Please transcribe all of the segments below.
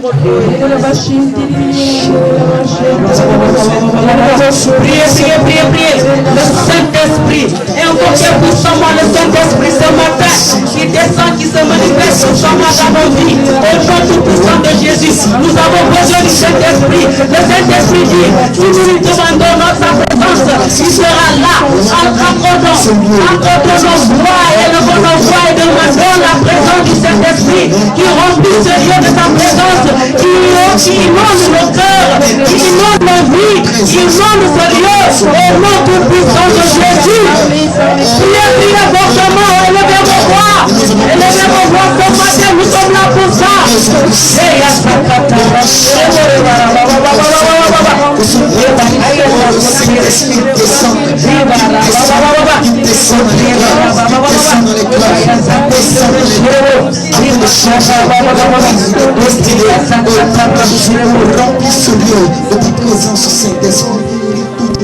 Priez. Le Saint-Esprit est invoqué puissamment le Saint-Esprit ce matin qui descend, qui se manifeste puissamment dans nos vies. Au nom tout puissant de Jésus, nous avons besoin du Saint-Esprit. Le Saint-Esprit dit, si nous lui demandons sa présence, il sera là. Accordons nos voix et élevons nos voix et demandons la présence du Saint-Esprit qui remplit ce lieu de sa présence, qui inonde nos cœurs, qui inonde nos vies, qui inonde ce lieu au nom tout puissant de Jésus. Priez fortement, élevez vos voix ce matin, nous sommes là pour ça.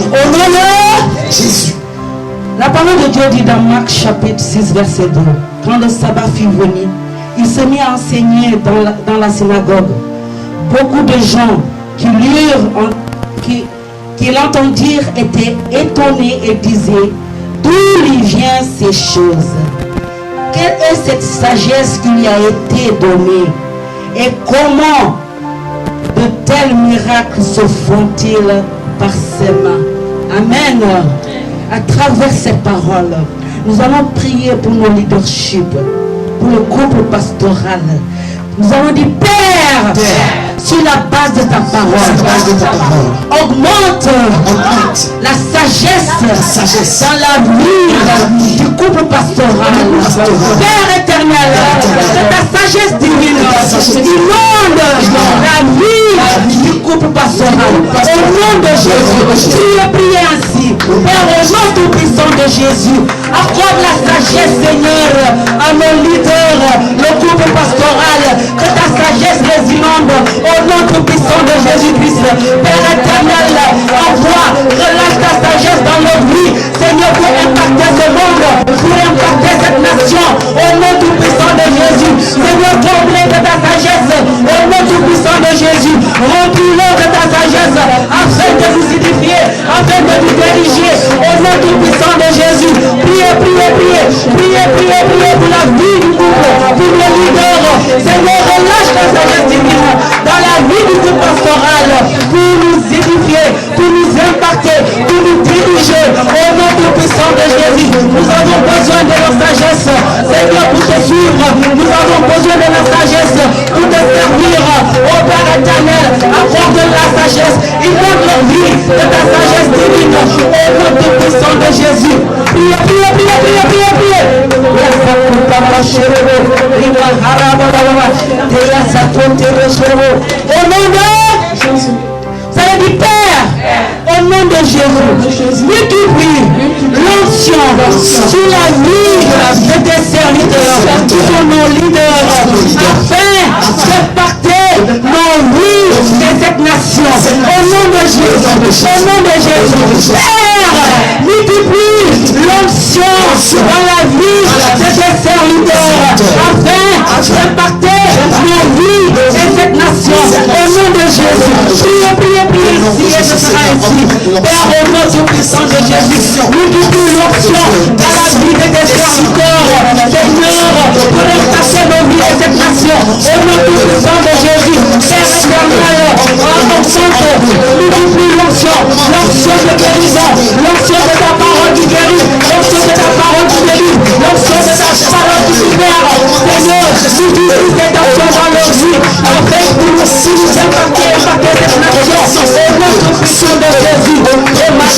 Au nom de Jésus. La parole de Dieu dit dans Marc chapitre 6 verset 2, quand le sabbat fut venu, il se mit à enseigner dans la synagogue. Beaucoup de gens qui l'entendirent étaient étonnés et disaient, d'où lui vient ces choses? Quelle est cette sagesse qui lui a été donnée? Et comment de tels miracles se font-ils par ses mains? Amen. À travers ces paroles, nous allons prier pour nos leaderships, pour le couple pastoral. Nous allons dire, Père, sur la base de ta parole, augmente la sagesse dans la vie du couple pastoral. Père éternel, que ta sagesse divine inonde la vie du couple pastoral. Au nom de Jésus, priez ainsi. Père, au nom tout puissant de Jésus, accorde la sagesse, Seigneur, à nos leaders, le couple pastoral, que ta sagesse les inonde au nom tout puissant de Jésus-Christ. Père éternel, envoie, relâche ta sagesse dans nos vies, Seigneur, pour impacter ce monde, pour impacter cette nation, au nom tout puissant de Jésus. Seigneur, comblé de ta sagesse, au nom tout puissant de Jésus, remplis-le de ta sagesse, afin de nous édifier, afin de nous diriger, au nom tout puissant de Jésus. Priez pour la vie du couple, pour les leaders. Seigneur, relâche ta sagesse divine dans la vie du couple pastoral, pour nous édifier, pour nous impacter, pour nous diriger, au nom tout puissant de Jésus. Nous avons besoin de la sagesse, Seigneur, pour te suivre. Nous avons besoin de la sagesse pour te servir. Ô Père éternel, accorde la sagesse, inonde la vie de ta sagesse divine, au nom tout puissant de Jésus. Priez. Au nom de Jésus. Ça veut dire, Père, au nom de Jésus, multiplie l'onction sur la vie de tes serviteurs, qui sont nos leaders, afin d'impacter nos vies de cette nation. Au nom de Jésus, Père, multiplie l'onction dans la vie de tes serviteurs, afin d'impacter nos vies de cette nation. Au nom de Jésus, priez ici et ce sera ainsi. Père, au nom tout puissant de Jésus, multiplie l'onction dans la vie de tes serviteurs, Seigneur, pour impacter nos vies de cette nation. Au nom tout puissant de Jésus, Père éternel, multiplie l'onction de guérison, l'onction de ta parole qui guérit, l'onction de ta parole qui délivre, l'onction de ta parole qui libère. Seigneur, multiplie cette onction dans nos vies, afin que nous impacter cette nation. Au nom tout puissant de Jésus, et ma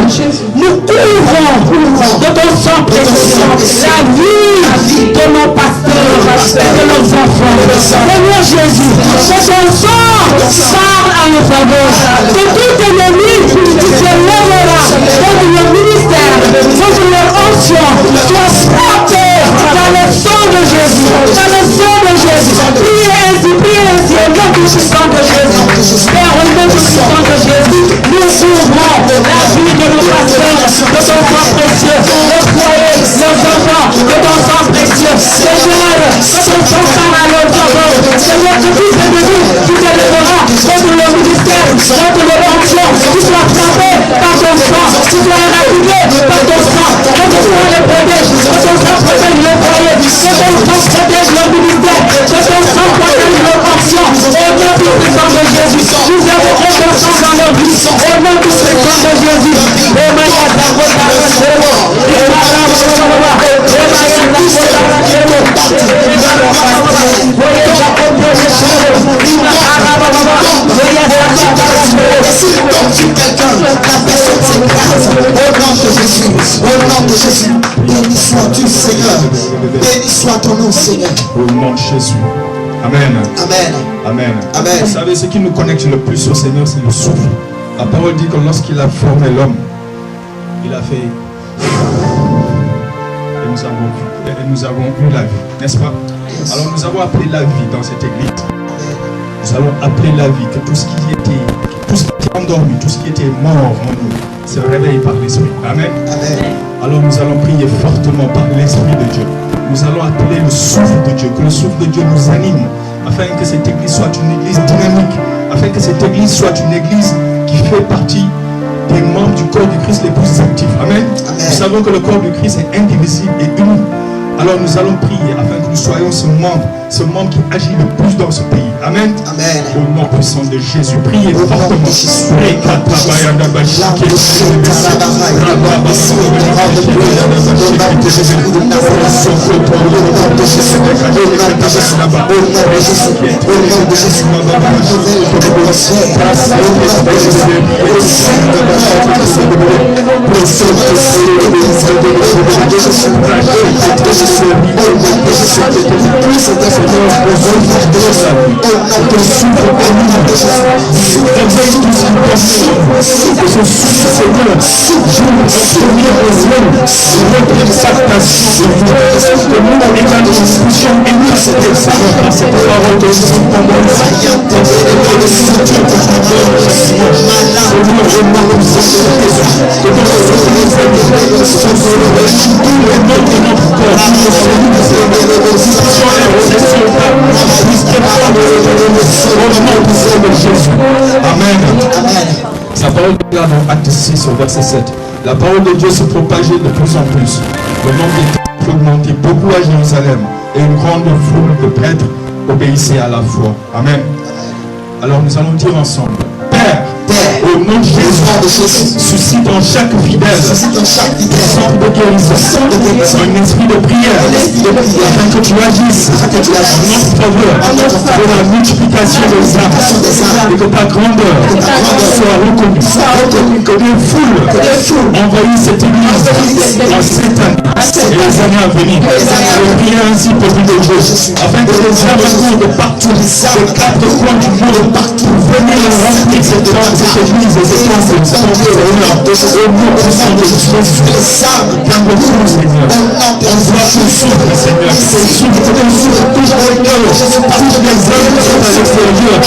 Jésus, nous couvrons de ton sang précieux la vie de nos pasteurs et de nos enfants. Seigneur Jésus, que ton sang parle à nos faveur. Que tout ennemi qui se lèvera contre le ministère, contre leur onction, soit frappé dans le sang de Jésus. Dans le sang de Jésus. Priez ainsi, au nom du sang de Jésus. Père, au nom du sang de Jésus, nous couvrons la vie de nos pasteurs, de ton sang précieux, le foyer, nos enfants, de ton sang précieux. Seigneur, que ton sang parle à nos faveur. Seigneur, que tout ennemi qui se lèvera contre le ministère, contre le onction, qui soit frappé par ton sang, qui soit éradiqué par ton sang, que ton sang le protège, que ton sang protège le foyer, que ton sang protège le ministère, que ton sang protège le onction. Au nom du sang de Jésus, nous avons reconnaissance dans nos vies. Au nom du sang de Jésus, béni sois-tu, Seigneur. Béni soit ton nom, Seigneur. Au nom de Jésus. Amen. Amen. Amen. Amen. Vous savez, ce qui nous connecte le plus au Seigneur, c'est le souffle. La parole dit que lorsqu'il a formé l'homme, il a fait. Et nous avons eu la vie, n'est-ce pas? Alors nous avons appelé la vie dans cette église. Nous allons appeler la vie que tout ce qui était endormi, tout ce qui était mort en nous, se réveille par l'Esprit. Amen. Amen. Alors nous allons prier fortement par l'Esprit de Dieu. Nous allons appeler le souffle de Dieu, que le souffle de Dieu nous anime, afin que cette église soit une église dynamique, afin que cette église soit une église qui fait partie des membres du corps du Christ les plus actifs. Amen. Amen. Nous savons que le corps du Christ est indivisible et uni. Alors nous allons prier afin que nous soyons ce membre qui agit le plus dans ce pays. Amen. Amen. Au nom puissant de Jésus, priez Au nom fortement. de Jésus. Amen. Sa parole déclare dans Acte 6 au verset 7. La parole de Dieu se propageait de plus en plus. Le nombre des temples augmentait beaucoup à Jérusalem et une grande foule de prêtres obéissait à la foi. Amen. Alors nous allons dire ensemble: Père, au nom de Jésus, suscite en chaque fidèle centre de guérison, un esprit de prière, afin que tu agisses en notre faveur pour la multiplication des âmes et que ta grandeur soit reconnue, que des foules envahissent cette église en cette année et les années à venir. Je prie ainsi pour de Dieu, afin que les âmes courent de partout, des quatre coins du monde, pour venir remplir cette église et cette temple, au nom puissant de Jésus. Plein de fous, Seigneur. Envoie ton souffle, Seigneur. Ton souffle, touche les cœurs, touche les âmes qui sont à l'extérieur.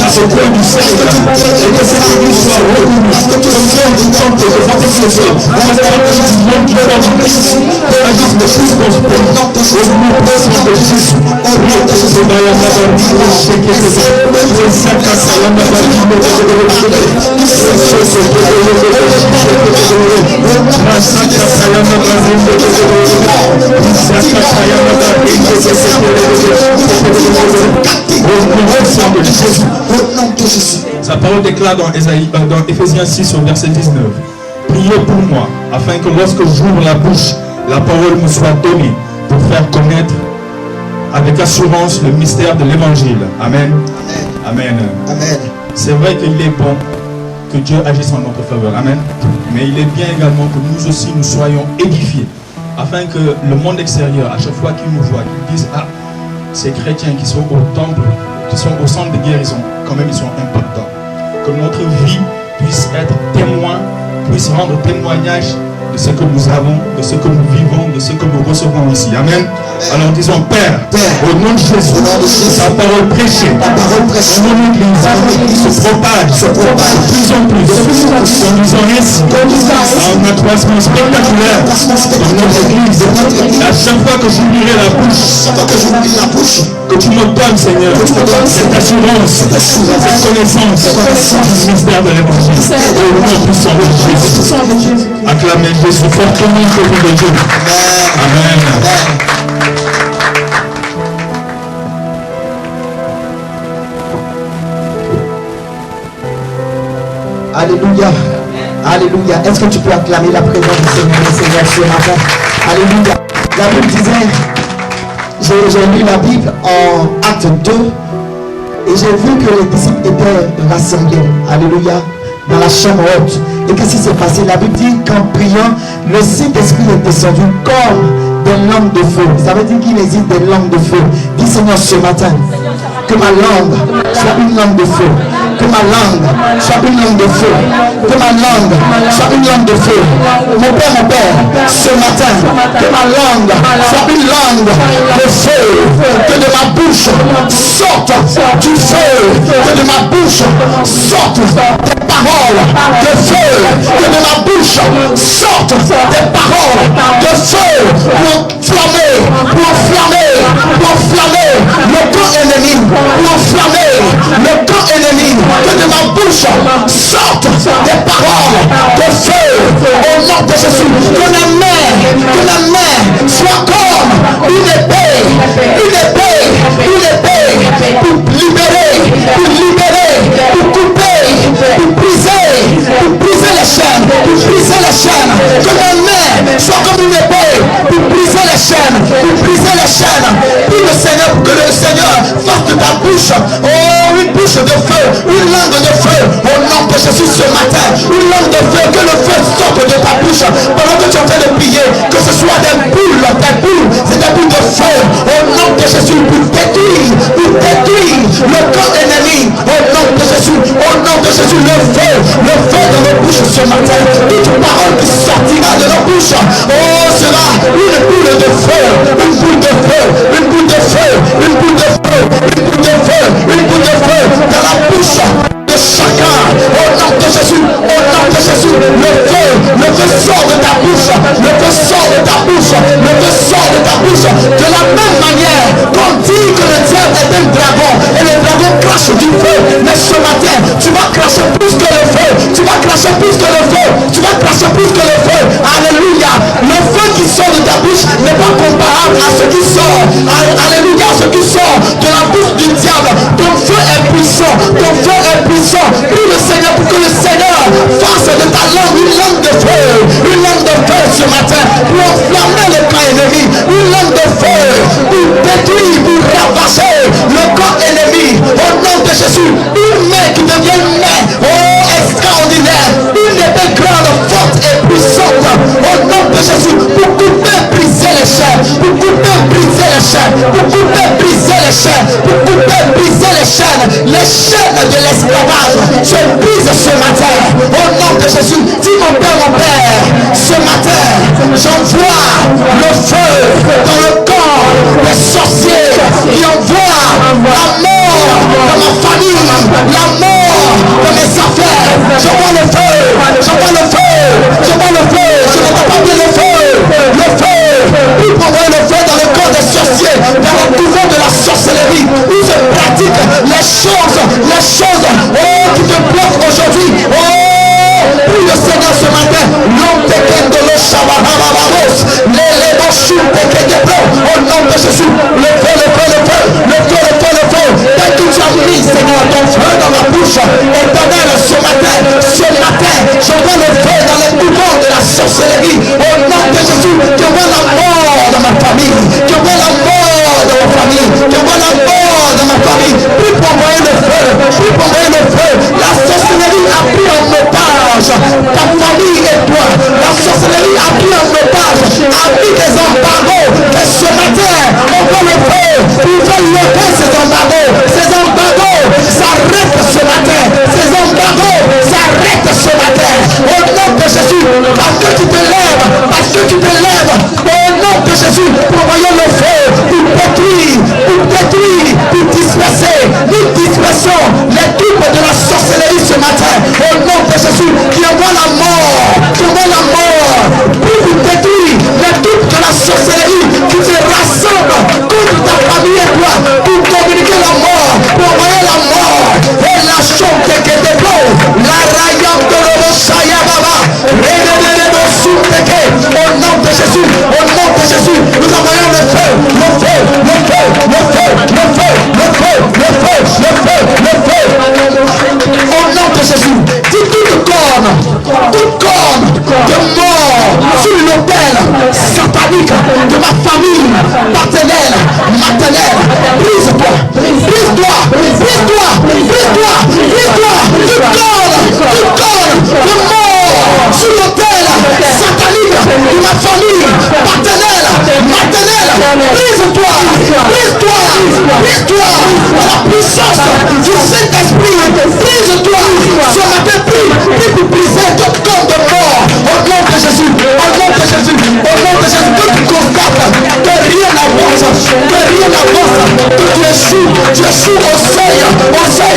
Au coin du Seigneur, et que cette église soit reconnue comme cœur du temple de l'Antéchrist. La parole du monde qui forme agisse de plus prospère. Au nom puissant de Jésus. Sa parole déclare dans Éphésiens 6 au verset 19. Priez pour moi, afin que lorsque j'ouvre la bouche, la parole me soit donnée pour faire connaître avec assurance le mystère de l'évangile. Amen. Amen. Amen. C'est vrai qu'il est bon que Dieu agisse en notre faveur. Amen. Mais il est bien également que nous aussi nous soyons édifiés, afin que le monde extérieur, à chaque fois qu'il nous voit, qu'ils disent: ah, ces chrétiens qui sont au temple, qui sont au centre de guérison, quand même ils sont impactants. Que notre vie puisse être témoin, puisse rendre témoignage de ce que nous avons, de ce que nous vivons, de ce que nous recevons ici. Amen. Alors disons: Père, au nom de Jésus, ta parole prêchée, mon Église se propage de plus en plus. Conduisons ainsi à un accroissement spectaculaire dans notre Église. Et à chaque fois que j'ouvrirai la bouche, que tu me donnes, Seigneur, cette assurance, cette connaissance du mystère de l'Évangile. Au nom puissant de Jésus. Acclamez Jésus fortement au nom de Dieu. Amen. Alléluia. Alléluia. Est-ce que tu peux acclamer la présence du Seigneur, le Seigneur ce matin? Alléluia. La Bible disait, j'ai lu la Bible en Acte 2 et j'ai vu que les disciples étaient rassemblés. Alléluia. Dans la chambre haute. Et qu'est-ce qui s'est passé? La Bible dit qu'en priant, le Saint-Esprit est descendu comme des langues de feu. Ça veut dire qu'il existe des langues de feu. Dis: Seigneur, ce matin, que ma langue soit une langue de feu. Que ma langue soit une langue de feu. Que ma langue soit une langue de feu. Mon Père, ce matin, que ma langue soit une langue de feu. Que de ma bouche sorte du feu. Que de ma bouche sorte des paroles de feu. Que de ma bouche sorte des paroles de feu pour enflammer le camp ennemi. Pour enflammer le camp ennemi. Que de ma bouche sorte des paroles de feu au nom de Jésus. Que la main soit comme une épée pour libérer, pour couper, pour briser les chaînes, Que ma main soit comme une épée pour briser les chaînes, Pour que le Seigneur fasse de ta bouche, une bouche de feu, une langue de feu, au nom de Jésus ce matin, une langue de feu, que le feu sorte de ta bouche, pendant que tu es en train de prier, que ce soit des boules, c'est des boules de feu, au nom de Jésus, pour détruire le camp ennemi, au nom de Jésus, le feu dans nos bouches ce matin, toute parole qui sortira de nos bouches, sera une boule de feu, une boule de feu, une boule de feu, une boule de feu, une boule de feu, une boule de feu dans la bouche de chacun, au nom de Jésus, le feu sort de ta bouche, le feu sort de ta bouche, le feu sort de ta bouche, de la même manière qu'on dit que le diable est un dragon, et le dragon crache du feu, mais ce matin, tu vas cracher plus que le feu, alléluia, le feu qui sort de ta bouche n'est pas comparable à ce qui sort, alléluia, ce qui sort de la bouche du diable. Ton feu est puissant, prie le Seigneur pour que le Seigneur fasse de ta langue une langue de feu ce matin, pour enflammer le camp ennemi, une langue de feu, pour détruire, pour ravager le camp ennemi, au nom de Jésus, une main qui devient une main, extraordinaire, une épée grande, forte et puissante, au nom de Jésus, pour couper, briser les chaînes, les chaînes de l'esclavage se brisent ce matin, au nom de Jésus. Dis: mon Père, ce matin, j'envoie le feu dans le corps des sorciers qui envoient la mort dans ma famille, la mort dans mes affaires. J'envoie le feu, je n'entends pas bien le feu, il prendrait le feu dans le corps des sorciers, dans le couvent de la sorcellerie, où se pratiquent les choses, qui te bloquent aujourd'hui. Prie le Seigneur ce matin, au nom de Jésus, le feu, dès que tu as mis, Seigneur, ton feu dans ma bouche, éternel, ce matin, j'envoie le feu dans les couvents de la sorcellerie, au nom de Jésus, que vois la mort dans ma famille, puis pour envoyer le feu, la sorcellerie a pris en otage ta famille et toi. La sorcellerie a pris un otage, a mis des embargos. Et ce matin, on va le faire. Il va lever ces embargos. Ces embargos s'arrêtent ce matin. Ces embargos s'arrêtent ce matin. Au nom de Jésus, parce que tu te lèves, parce que tu te lèves. Au nom de Jésus, envoyons le feu pour détruire, pour disperser. Nous dispersons les troupes de la sorcellerie ce matin. Au nom de Jésus, qui envoie la mort, pour détruire les troupes de la sorcellerie qui se rassemblent contre ta famille et toi, pour communiquer la mort, pour envoyer la mort. Et la chante que te beau, la rayante de l'Oshaya Baba, au nom de Jésus, nous envoyons le feu, le feu, le feu, le feu, le feu, le feu, le feu, le feu, le feu. Au nom de Jésus, dis toute corne de mort sur l'autel satanique de ma famille paternelle, maternelle. Brise-toi, brise-toi, brise-toi, brise-toi, brise-toi, toute corne de mort sur l'autel satanique de ma famille paternelle, maternelle. Brise-toi, brise-toi, brise-toi par la puissance du Saint-Esprit. Brise-toi ce matin, prie pour briser toute corne de mort. Au nom de Jésus, au nom de Jésus, au nom de Jésus, que tu constates que rien n'avance, que tu échoues au seuil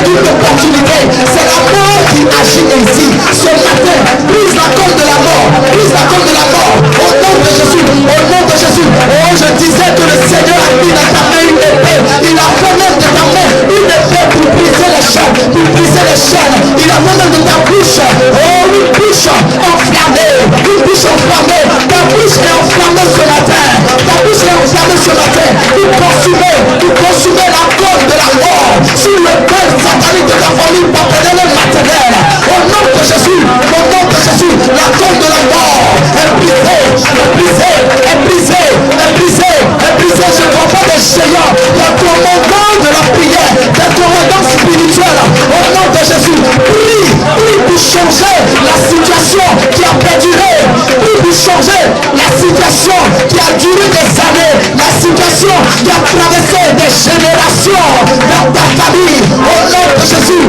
d'une opportunité. C'est la mort qui agit ici. Ce matin, brise la corne de la mort, brise la corne de la mort. Au nom de Jésus, au nom de Jésus. Oh, je disais que le Seigneur a mis dans ta main une épée. Il a fait même de ta main une épée pour briser les chaînes, Il a fait même de ta bouche, oh, une bouche enflammée, Ta bouche est enflammée ce matin. Pour consumer la corne de la mort sur le père satanique de ta famille paternelle et maternelle. Au nom de Jésus, la corne de la mort est brisée. Je ne vois pas des géants, des commandants de la prière, des commandants spirituels. Au nom de Jésus, prie pour changer la situation qui a perduré, pour changer la situation qui a duré des années, la situation qui a traversé des générations dans ta famille. Au nom de Jésus,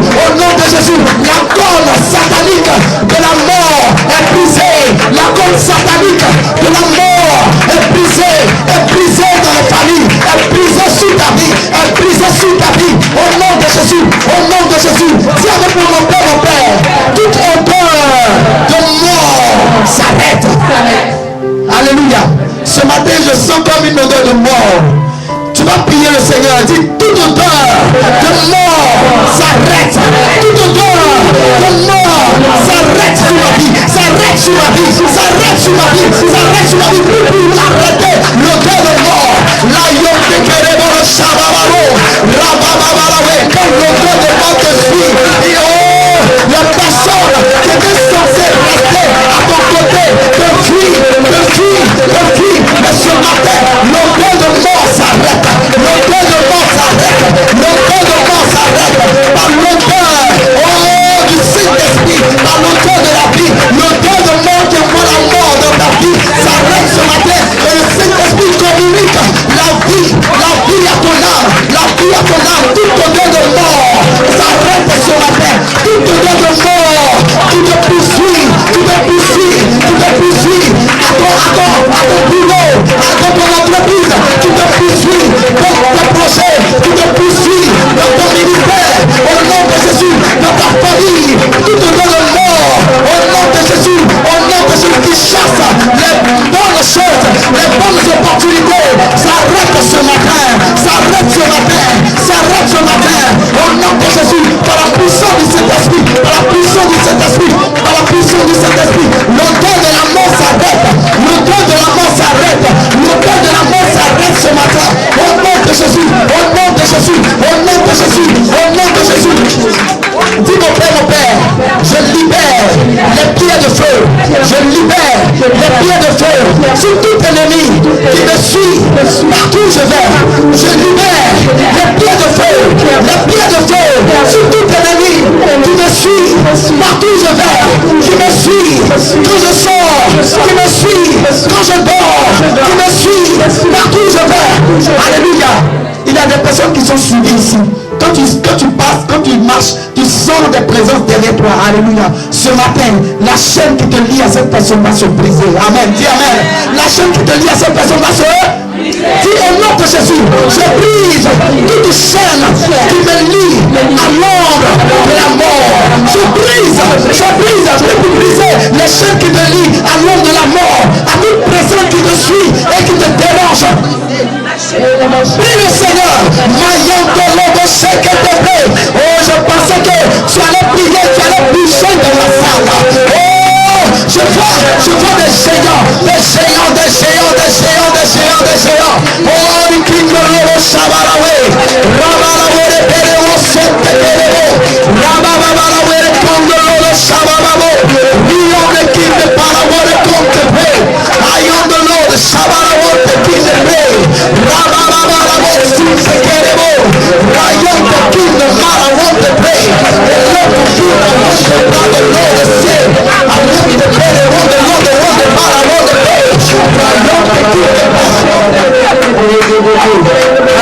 la corne satanique de la mort est brisée. La corne satanique de la mort est brisée dans la famille, est brisée sur ta vie, au nom de Jésus, dis avec moi mon Père, toute odeur de mort s'arrête. Alléluia. Ce matin je sens comme une odeur de mort. Tu vas prier le Seigneur, dis toute odeur de mort s'arrête. Toute odeur de mort s'arrête sur ma vie. Pour arrêter l'odeur de mort. La yoke kerebo le shababaro. Rabababarawe. Quand l'odeur de mort te suit. Et oh, la personne qui était censée rester à ton côté te fuit. Mais ce matin, l'odeur de mort s'arrête. Par l'odeur, oh, du Saint-Esprit, par l'odeur de la vie, l'odeur de mort qui voit la mort dans ta vie s'arrête ce matin. Et le Saint-Esprit communique la vie à ton âme, toute odeur de mort s'arrête ce matin. Toute odeur de mort qui te poursuit, à ton boulot, à ton entreprise, qui te poursuit dans tes projets, qui te poursuit dans ton ministère, au nom de Jésus, dans ta famille, toute odeur de mort, au nom de Jésus, qui chasse les bonnes choses, les bonnes opportunités, s'arrête ce matin, au nom de Jésus, par la puissance du Saint-Esprit, l'odeur de la mort s'arrête, ce matin, au nom de Jésus. Dis mon Père, je libère les pieds de feu, sur tout ennemi qui me suit, partout où je vais, je libère les pieds de feu, sur tout ennemi qui me suit, partout où je vais, qui me suit, quand je sors, qui me suit, quand je dors, qui me suit, partout où je vais. Alléluia. Il y a des personnes qui sont suivies ici. Quand tu passes, quand tu marches, tu sens des présences derrière toi. Alléluia. Ce matin, la chaîne qui te lie à cette personne va se briser. Amen. Dis amen. La chaîne qui te lie à cette personne va se briser. Dis au nom de Jésus, je brise toute chaîne qui me lie à l'ombre de la mort. Je brise, je peux briser les chaînes qui te lient à l'ombre de la mort, à toute personne qui te suit et qui te dérange. Prie le Seigneur. Oh, je pensais que tu allais prier, tu allais boucher dans la salle. Oh, je vois des géants. Oh, le King de l'Eau, Shabalawe, Rabalawe, Pedro, Sotelebo, Rabalawe, Kondolo, Shabababo, we are the King de Palawe, Kontepe, I am the Lord, Shabalawe, the King de Pay, Rabalawe, Susekerebo, I am the King de Malawe, the Pay, the Lord of King, the Lord of Sin, I am the Pedro, the Lord of Malawe, the Pay, I am the King de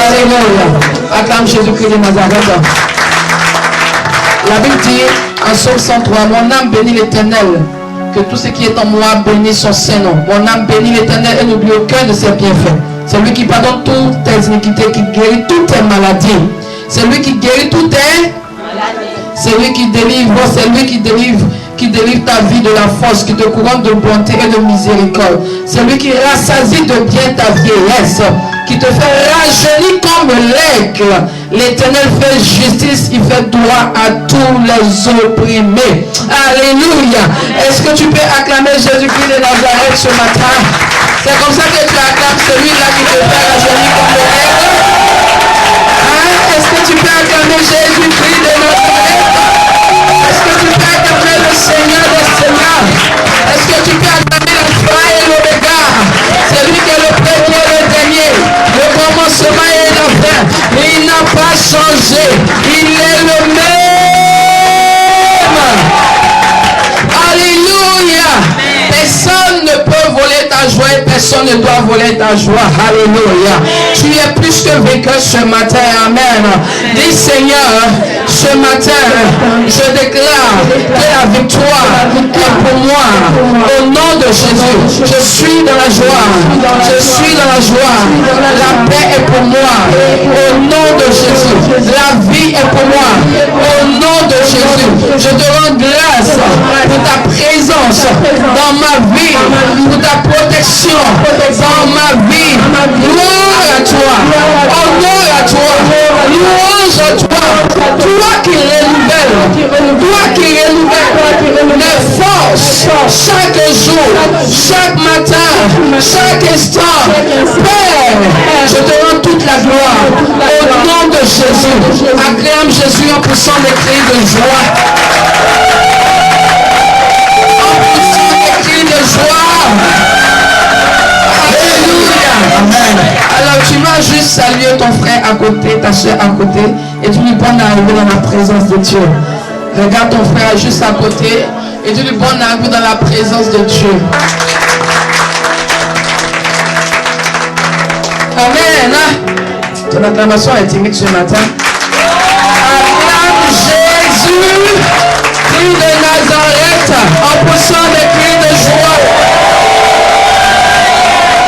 Alléluia. Acclame Jésus-Christ de Nazareth. La Bible dit en Psaume 103, mon âme bénit l'Éternel, que tout ce qui est en moi bénisse son Saint-Nom. Mon âme bénit l'Éternel et n'oublie aucun de ses bienfaits. C'est lui qui pardonne toutes tes iniquités, qui guérit toutes tes maladies. C'est lui qui guérit toutes tes maladies. C'est lui qui délivre, c'est lui qui délivre ta vie de la force, qui te couronne de bonté et de miséricorde. C'est lui qui rassasie de bien ta vieillesse, qui te fait rajeunir comme l'aigle. L'Éternel fait justice, il fait droit à tous les opprimés. Alléluia. Est-ce que tu peux acclamer Jésus-Christ de Nazareth ce matin? C'est comme ça que tu acclames celui-là qui te fait rajeunir comme l'aigle. Est-ce que tu peux acclamer Jésus-Christ de Nazareth? Est-ce que tu peux acclamer le Seigneur des Seigneurs? Est-ce que tu peux acclamer l'Alpha et l'Oméga? C'est lui qui est le premier et le dernier, le commencement et la fin. Il n'a pas changé, il est le même. Alléluia. Personne ne peut voler ta joie et personne ne doit voler ta joie. Alléluia. Tu es plus que vainqueur ce matin. Amen. Dis Seigneur, ce matin, je déclare que la victoire est pour moi. Au nom de Jésus, je suis dans la joie. Je suis dans la joie. La paix est pour moi. Au nom de Jésus, la vie est pour moi. Au nom de Jésus, je te rends grâce pour ta présence dans ma vie, pour ta protection dans ma vie. Gloire à toi, honneur à toi, louange à toi, toi qui renouvelles, les forces chaque jour, chaque matin, chaque instant. Père, je te rends toute la gloire au nom de Jésus. Acclame Jésus en poussant des cris de joie. De joie. Alléluia. Amen. Alors tu vas juste saluer ton frère à côté, ta soeur à côté, et tu lui bonne arrivée dans la présence de Dieu. Regarde ton frère juste à côté et tu lui bonne arrivée dans la présence de Dieu. Amen. Ton acclamation est timide ce matin. Acclame Jésus, Christ de Nazareth, en poussant des cris de joie.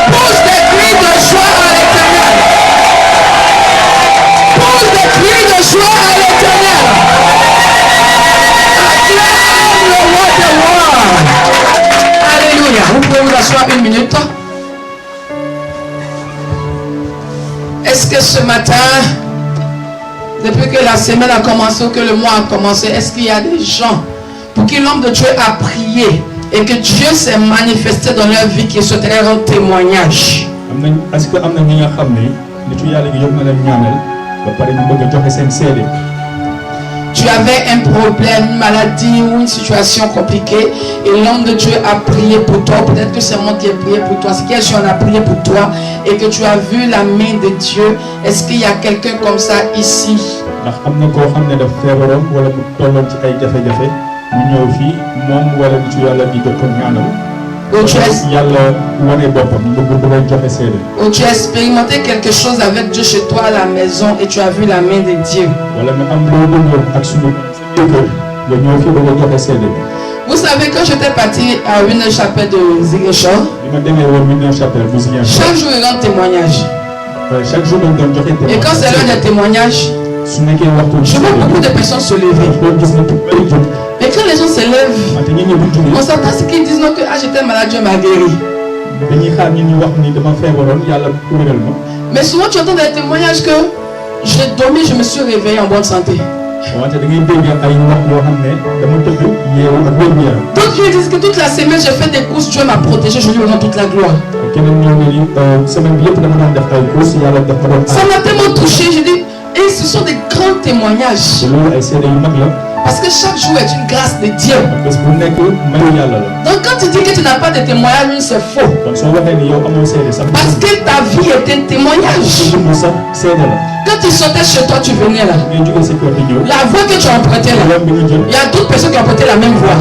Pousse des cris de joie à l'Éternel. Pousse des cris de joie à l'Éternel. Acclame le roi des rois. Alléluia. Vous pouvez vous asseoir une minute. Est-ce que ce matin, depuis que la semaine a commencé ou que le mois a commencé, est-ce qu'il y a des gens pour qui l'homme de Dieu a prié et que Dieu s'est manifesté dans leur vie qui souhaiteraient rendre témoignage? Est-ce que tu avais un problème, une maladie ou une situation compliquée et l'homme de Dieu a prié pour toi? Peut-être que c'est moi qui ai prié pour toi. C'est quelqu'un qui a prié pour toi et que tu as vu la main de Dieu. Est-ce qu'il y a quelqu'un comme ça ici? Ou tu as expérimenté quelque chose avec Dieu chez toi à la maison et tu as vu la main de Dieu. Vous savez, quand j'étais parti à une chapelle de Ziguinchor, chaque jour il rend témoignage. Et quand c'est l'heure des témoignages, je vois beaucoup de personnes se lever. Mais quand les gens se lèvent, on s'attend à ce qu'ils disent non que j'étais malade, Dieu m'a guéri. Mais souvent tu entends des témoignages que j'ai dormi, je me suis réveillé en bonne santé. D'autres qui disent que toute la semaine j'ai fait des courses, Dieu m'a protégé, je lui rends toute la gloire. Ça m'a tellement touché, je dis, et ce sont des grands témoignages. Parce que chaque jour est une grâce de Dieu. Donc quand tu dis que tu n'as pas de témoignage, c'est faux. Parce que ta vie est un témoignage. Quand tu sortais chez toi, tu venais là. La voie que tu as empruntée là, il y a d'autres personnes qui ont emprunté la même voie.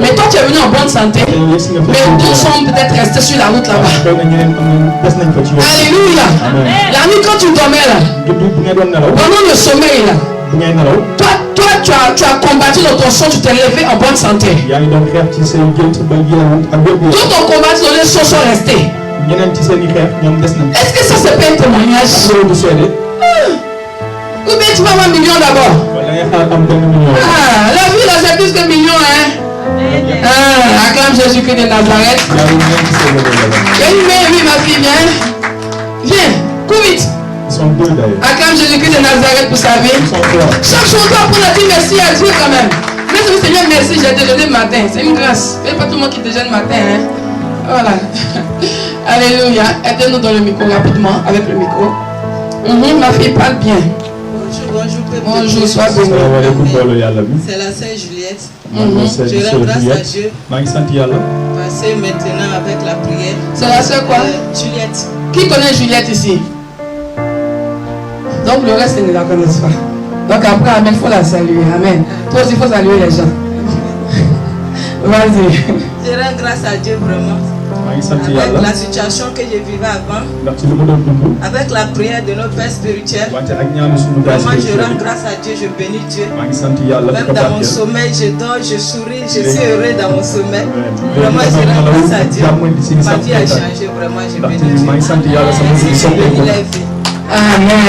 Mais toi tu es venu en bonne santé. Mais d'autres sont peut-être restés sur la route là-bas. Alléluia. La nuit quand tu dormais là, pendant le sommeil là, toi tu as combattu dans ton sang, tu t'es levé en bonne santé. D'autres ont combattu dans les sons sont restés. Est-ce que ça c'est pas un témoignage? Ou bien tu vas avoir un million d'abord? La vie là c'est plus qu'un million, hein? Acclame Jésus-Christ de Nazareth. Oui ma fille, viens, cours vite. Acclame Jésus-Christ de Nazareth pour sa vie. Chaque jour on doit apprendre à dire merci à Dieu quand même. Merci Seigneur, merci, j'ai déjeuné le matin. C'est une grâce. Il n'y a pas tout le monde qui déjeune le matin, hein? Voilà. Alléluia. Aidez-nous dans le micro rapidement, avec le micro. Ma fille parle bien. Bonjour, sois béni. C'est la sœur Juliette. Je rends grâce à Dieu. Passez maintenant avec la prière. C'est la sœur quoi? Juliette. Qui connaît Juliette ici? Donc le reste, ils ne la connaissent pas. Donc après, amen, il faut la saluer. Amen. Toi aussi, il faut saluer les gens. Vas-y. Je rends grâce à Dieu vraiment. Avec la situation que je vivais avant, avec la prière de nos pères spirituels, vraiment je rends grâce à Dieu, je bénis Dieu. Même dans mon sommeil, je dors, je souris, je suis heureux dans mon sommeil. Vraiment je rends grâce à Dieu. Ma vie a changé, vraiment je bénis Dieu. Je bénis la vie. Amen.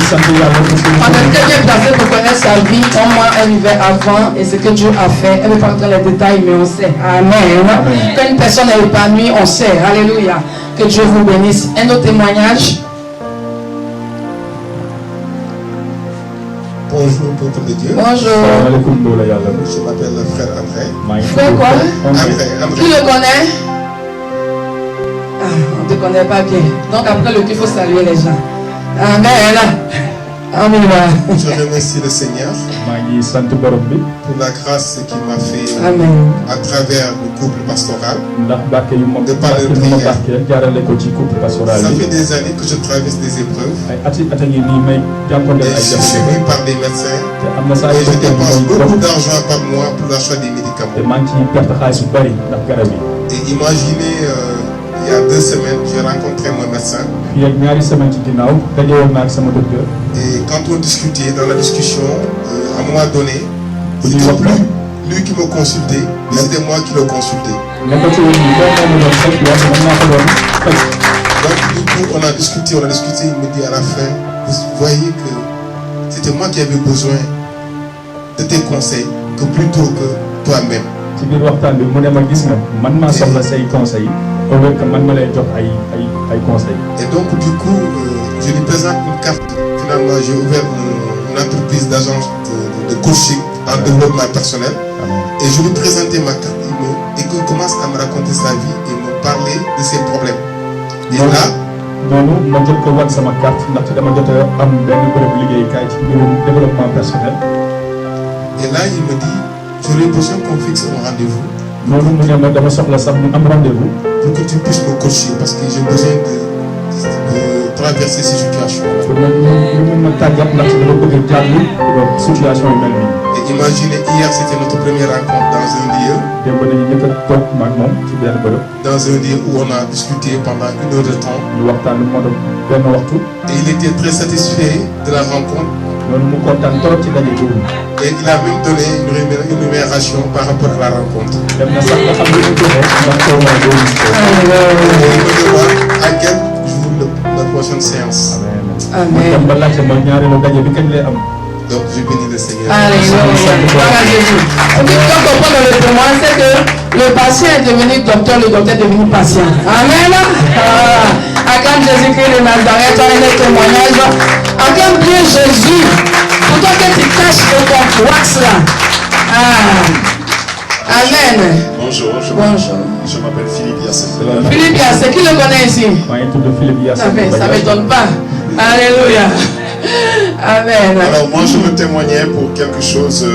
On est très bien placé pour connaître sa vie, comment elle vivait avant et ce que Dieu a fait. Elle ne veut pas entrer dans les détails, mais on sait. Amen. Quand une personne est épanouie, on sait. Alléluia. Que Dieu vous bénisse. Un autre témoignage. Bonjour, peuple de Dieu. Bonjour. Je m'appelle le frère André. Frère quoi? André. Qui le connaît? On ne te connaît pas bien. Donc après le il faut saluer les gens. Amen. Amen. Je remercie le Seigneur pour la grâce qu'il m'a fait à travers le couple pastoral de parler de prière. Ça fait des années que je traverse des épreuves et je suis suivi par des médecins et je dépense beaucoup d'argent par mois pour l'achat des médicaments. Et imaginez, il y a 2 semaines, j'ai rencontré mon médecin. Et quand on discutait, dans la discussion, à un moment donné, c'était plus lui qui me consultait, mais c'était moi qui le consultais. Donc du coup, on a discuté, il me dit à la fin, vous voyez que c'était moi qui avais besoin de tes conseils, que plutôt que toi-même. Et donc du coup, je lui présente une carte. Finalement, j'ai ouvert une entreprise d'agence de coaching en développement personnel. Et je lui présentais ma carte. Et il commence à me raconter sa vie et me parler de ses problèmes. Et là, il me dit, j'aurais besoin qu'on fixe un rendez-vous. Pour que tu puisses me coacher parce que j'ai besoin de traverser ces situations. Et imaginez, hier c'était notre première rencontre dans un lieu. Dans un lieu où on a discuté pendant 1 heure de temps. Et il était très satisfait de la rencontre. Et il a même donné une numération par rapport à la rencontre. Et il me demande à quel jour la prochaine séance. Amen. Donc je bénis le Seigneur. Alléluia. Ce que tu dois comprendre dans le témoin, c'est que le patient est devenu docteur, le docteur est devenu patient. Amen. Acclame Jésus-Christ de Nazareth, toi un témoignage. Acclame bien Jésus. Pour toi que tu caches de ton wax là. Amen. Bonjour. Bonjour. Je m'appelle Philippe Yassé. Philippe Yassé, qui le connaît ici? Ça ne m'étonne pas. Alléluia. Amen. Alors moi je me témoignais pour quelque chose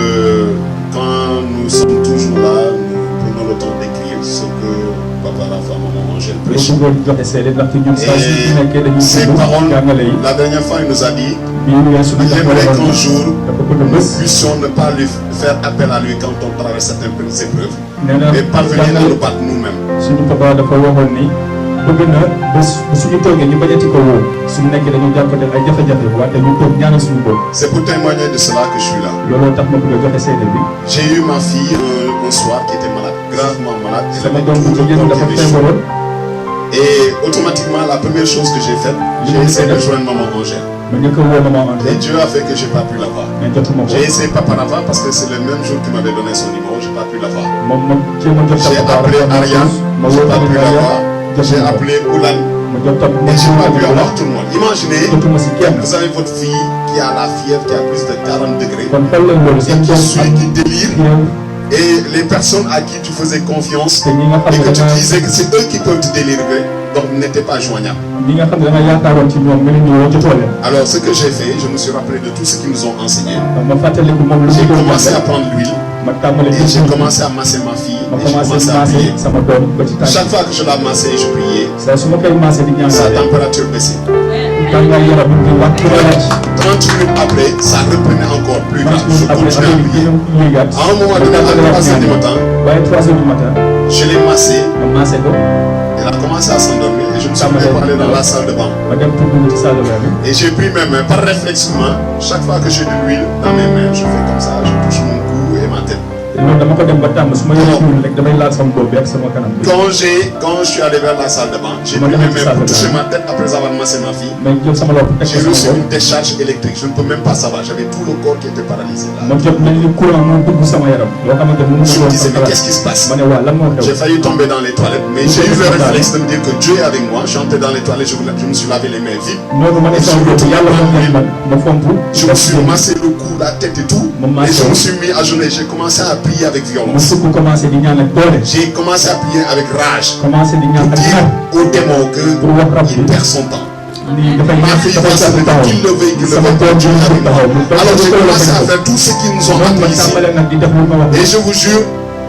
quand nous sommes toujours là, nous prenons le temps d'écrire ce que papa, la femme, maman Angèle prêche. Et ces paroles, la dernière fois il nous a dit, il aimerait qu'un jour nous puissions ne pas lui faire appel à lui quand on traverse certaines épreuves et parvenir à nous battre nous-mêmes. C'est pour témoigner de cela que je suis là. J'ai eu ma fille un soir qui était malade, gravement malade. Elle avait tout le corps qui avait chaud. Et automatiquement, la première chose que j'ai faite, j'ai essayé de joindre maman Angèle. Et Dieu a fait que je n'ai pas pu la voir. J'ai essayé papa la voir parce que c'est le même jour qu'il m'avait donné son numéro, je n'ai pas pu la voir. J'ai appelé Ariane, je n'ai pas pu la voir. J'ai appelé Oulan et je n'ai pas pu avoir tout le monde. Imaginez, vous avez votre fille qui a la fièvre, qui a plus de 40 degrés et qui délire. Et les personnes à qui tu faisais confiance et que tu disais que c'est eux qui peuvent te délivrer, donc n'étaient pas joignables. Alors ce que j'ai fait, je me suis rappelé de tout ce qu'ils nous ont enseigné. J'ai commencé à prendre l'huile. Et j'ai commencé à masser ma fille et j'ai commencé à prier. Chaque fois que je la massais, je priais. Sa température baissait. 30 minutes après, ça reprenait encore plus grave. Je continuais à prier. À un moment donné, à 3h du matin, je l'ai massée. Elle a commencé à s'endormir et je me suis mis pour aller dans la salle de bain. Et j'ai pris mes mains, par réflexement, chaque fois que j'ai de l'huile dans mes mains, je fais comme ça, je touche mon cou et ma tête. Quand je suis allé vers la salle de bain, j'ai pris mes mains pour toucher ma tête après avoir massé ma fille. J'ai reçu une décharge électrique, je ne peux même pas savoir, j'avais tout le corps qui était paralysé là. Je me disais mais qu'est-ce qui se passe? J'ai failli tomber dans les toilettes, mais j'ai eu le réflexe de me dire que Dieu est avec moi. Je suis entré dans les toilettes, je me suis lavé les mains vides. Je me suis massé le cou, la tête et tout. Et je me suis mis à genoux, j'ai commencé à prier avec violence. J'ai commencé à prier avec rage pour dire au démon qu'il perd son temps. Ma fille va se lever, qu'il le veuille, qu'il le veuille. Alors j'ai commencé à faire tout ce qu'ils nous ont appris ici. Et je vous jure,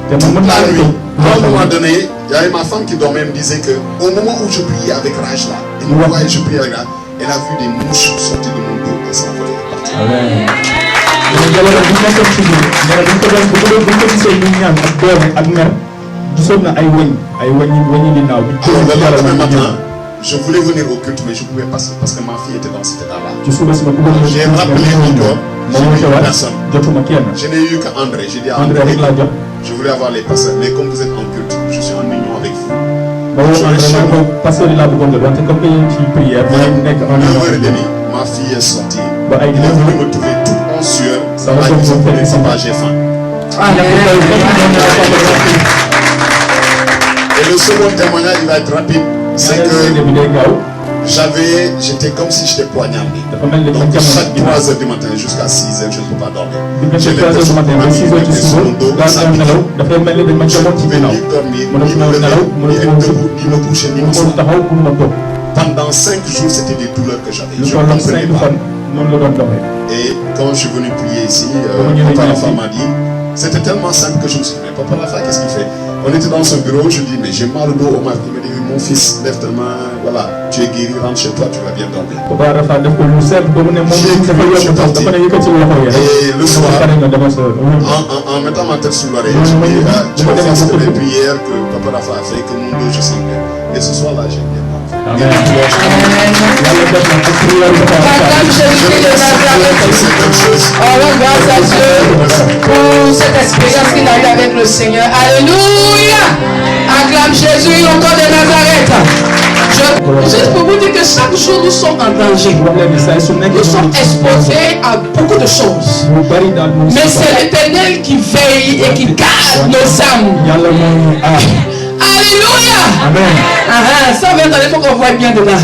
toute la nuit, à un moment donné, il y avait ma femme qui dormait et me disait que au moment où je priais avec rage là, et nous voyait je priais avec rage, elle a vu des mouches sortir de mon dos et ça voulait partir. Et le lendemain matin, je voulais venir au culte, mais je ne pouvais pas parce que ma fille était dans cet état-là. J'ai rappelé Igor, j'ai eu personne. Je n'ai eu qu'André. J'ai dit à André, je voulais avoir les pasteurs, mais comme vous êtes en culte, je suis en union avec vous. Ma fille est sortie. Il est venu me trouver tout en sueur. Ça va dire papa, j'ai faim. Et le second témoignage, il va être rapide. C'est que j'étais comme si j'étais poignardé. Donc chaque 3h du matin jusqu'à 6h, je ne peux pas dormir. J'ai l'impression que ma fille était sur mon dos, ça pique. Je ne pouvais ni dormir, ni me lever, ni être debout, ni me coucher, ni m'asseoir. Pendant 5 jours, c'était des douleurs que j'avais. Je ne comprenais pas. Et quand je suis venu prier ici, papa la femme m'a dit, c'était tellement simple que je me suis dit, mais papa la femme, qu'est-ce qu'il fait? On était dans son bureau, je dis, mais j'ai mal au dos. Il m'a dit, mon fils, lève ta main, voilà, tu es guéri, rentre chez toi, tu vas bien dormir. Et le soir, en mettant ma tête sous l'oreille, je dis, tu vas faire les prières que Papa Rafa a fait, que mon dos, je sens bien. Et ce soir là, j'ai bien. Amen. Grâce à Dieu pour cette expérience qu'il a eue avec le Seigneur. Alléluia. Acclame Jésus au corps de Nazareth. Juste pour vous dire que chaque jour nous sommes en danger. Nous sommes exposés à beaucoup de choses. Mais c'est l'Éternel qui veille et qui garde nos âmes. Alléluia. Amen. Ça va être, il faut qu'on voit bien dedans.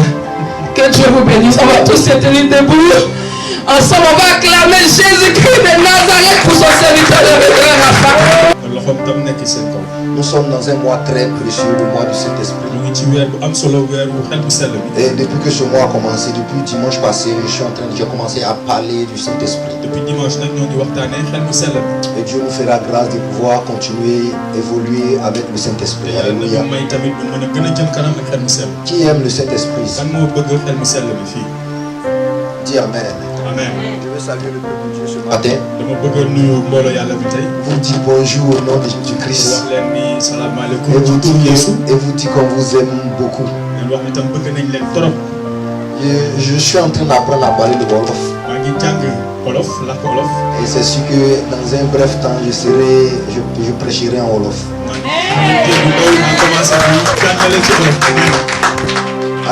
Que Dieu vous bénisse. On va tous se tenir debout. Ensemble, on va acclamer Jésus-Christ de Nazareth pour son serviteur de frère Rafa. Nous sommes dans un mois très précieux, le mois du Saint-Esprit. Et depuis que ce mois a commencé, depuis dimanche passé, j'ai commencé à parler du Saint-Esprit. Et Dieu nous fera grâce de pouvoir continuer à évoluer avec le Saint-Esprit. Alléluia. Qui aime le Saint-Esprit ici? Dis Amen. Amen. Je veux saluer le peuple de Dieu ce matin. Vous dites bonjour au nom de Jésus-Christ. Et vous dites qu'on vous aime beaucoup. Je suis en train d'apprendre à parler de Wolof. Et c'est sûr que dans un bref temps, je prêcherai en Wolof.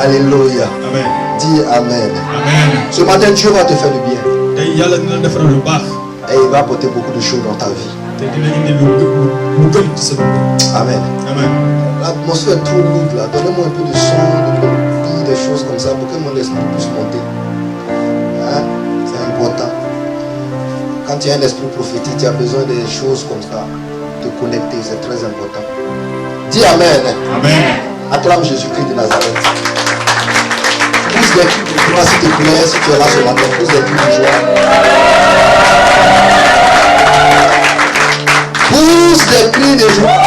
Alléluia. Amen. Dis Amen. Amen. Ce matin, Dieu va te faire du bien. Et il va apporter beaucoup de choses dans ta vie. Amen. Amen. L'atmosphère est trop lourde là. Donnez-moi un peu de son, de mélodie, des choses comme ça pour que mon esprit puisse monter. Hein? C'est important. Quand tu as un esprit prophétique, tu as besoin des choses comme ça. Te connecter, c'est très important. Dis Amen. Amen. Acclame Jésus-Christ de Nazareth. Pousse des cris de joie, s'il te plaît, si tu es là ce matin, pousse des cris de joie. Pousse des cris de joie.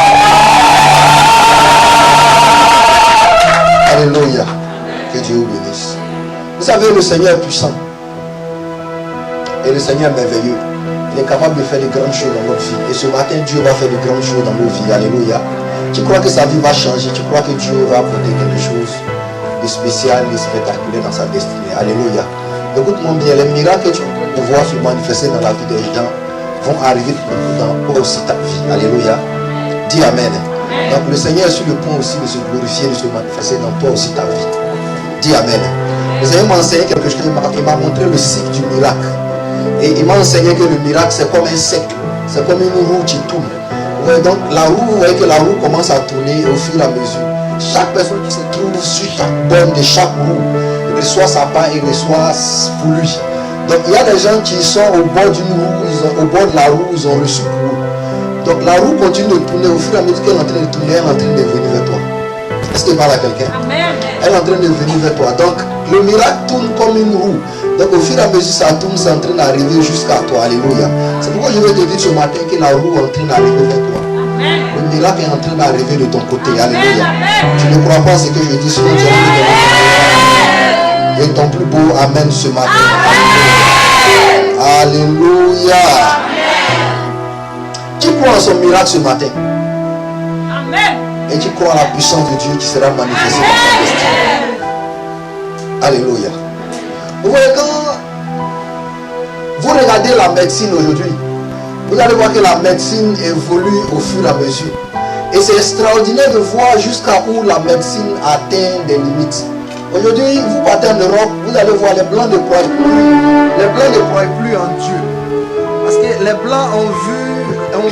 Alléluia. Que Dieu vous bénisse. Vous savez, le Seigneur est puissant. Et le Seigneur est merveilleux. Il est capable de faire de grandes choses dans notre vie. Et ce matin, Dieu va faire de grandes choses dans nos vies. Alléluia. Tu crois que sa vie va changer. Tu crois que Dieu va apporter quelque chose de spécial, de spectaculaire dans sa destinée. Alléluia. Écoute-moi bien, les miracles que tu vas pouvoir se manifester dans la vie des gens vont arriver dans aussi ta vie. Alléluia. Dis Amen. Donc le Seigneur est sur le point aussi de se glorifier, de se manifester dans toi aussi ta vie. Dis Amen. Le Seigneur m'a enseigné quelque chose, il m'a montré le cycle du miracle. Et il m'a enseigné que le miracle c'est comme un cercle, c'est comme une roue qui tourne. Ouais, donc la roue, vous voyez que la roue commence à tourner au fur et à mesure. Chaque personne qui se trouve sur chaque borne de chaque roue reçoit sa part et reçoit pour lui. Donc il y a des gens qui sont au bord d'une roue, au bord de la roue, ils ont reçu pour eux. Donc la roue continue de tourner au fur et à mesure qu'elle est en train de tourner, elle est en train de venir vers toi. Est-ce qu'il parle à quelqu'un? Elle est en train de venir vers toi. Donc le miracle tourne comme une roue. Donc au fur et à mesure ça tourne, c'est en train d'arriver jusqu'à toi. Alléluia. C'est pourquoi je vais te dire ce matin que la roue est en train d'arriver vers toi. Le miracle est en train d'arriver de ton côté. Alléluia. Tu ne crois pas ce que je dis, sinon tu as dit. Et ton plus beau Amen ce matin. Alléluia. Tu crois en son miracle ce matin. Amen. Et tu crois à la puissance de Dieu qui sera manifestée dans ta destinée. Alléluia. Vous voyez, quand vous regardez la médecine aujourd'hui, vous allez voir que la médecine évolue au fur et à mesure. Et c'est extraordinaire de voir jusqu'à où la médecine atteint des limites. Aujourd'hui, vous partez en Europe, vous allez voir les Blancs ne croient plus. Les Blancs ne croient plus en Dieu. Parce que les Blancs ont vu et ont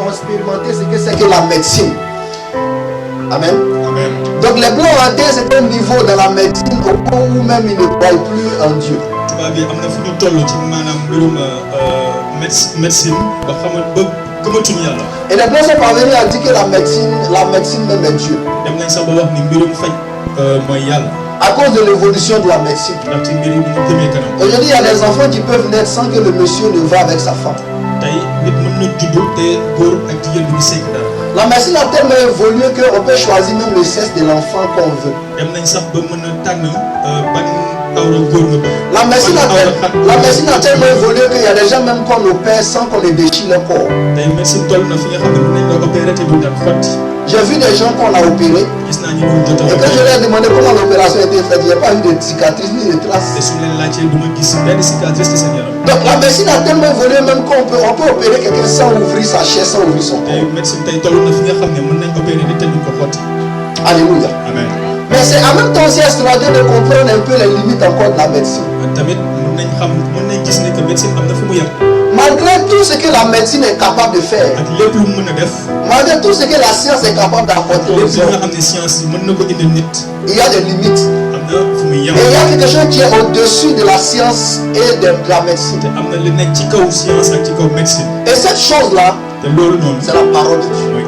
expérimenté ce que c'est que la médecine. Amen. Amen. Donc les Blancs ont atteint un niveau dans la médecine au point où même ils ne croient plus en Dieu. Et les Blancs sont parvenus à dire que la médecine même est Dieu. À cause de l'évolution de la médecine. Aujourd'hui, il y a des enfants qui peuvent naître sans que le monsieur ne va avec sa femme. La médecine a tellement évolué qu'on peut choisir même le sexe de l'enfant qu'on veut. La médecine a tellement évolué qu'il y a des gens même qu'on opère sans qu'on les déchire le corps. J'ai vu des gens qu'on a opérés. Et quand je leur ai demandé comment l'opération a été faite, il n'y a pas eu de cicatrices ni de traces. Donc la médecine a tellement évolué même qu'on peut opérer quelqu'un sans ouvrir sa chair, sans ouvrir son corps. Alléluia. Amen. Mais c'est en même temps aussi extraordinaire de comprendre un peu les limites encore de la médecine. Malgré tout ce que la médecine est capable de faire, malgré tout ce que la science est capable d'apporter aux hommes, il y a des limites. Et il y a quelque chose qui est au-dessus de la science et de la médecine. Et cette chose-là, c'est la parole de Dieu.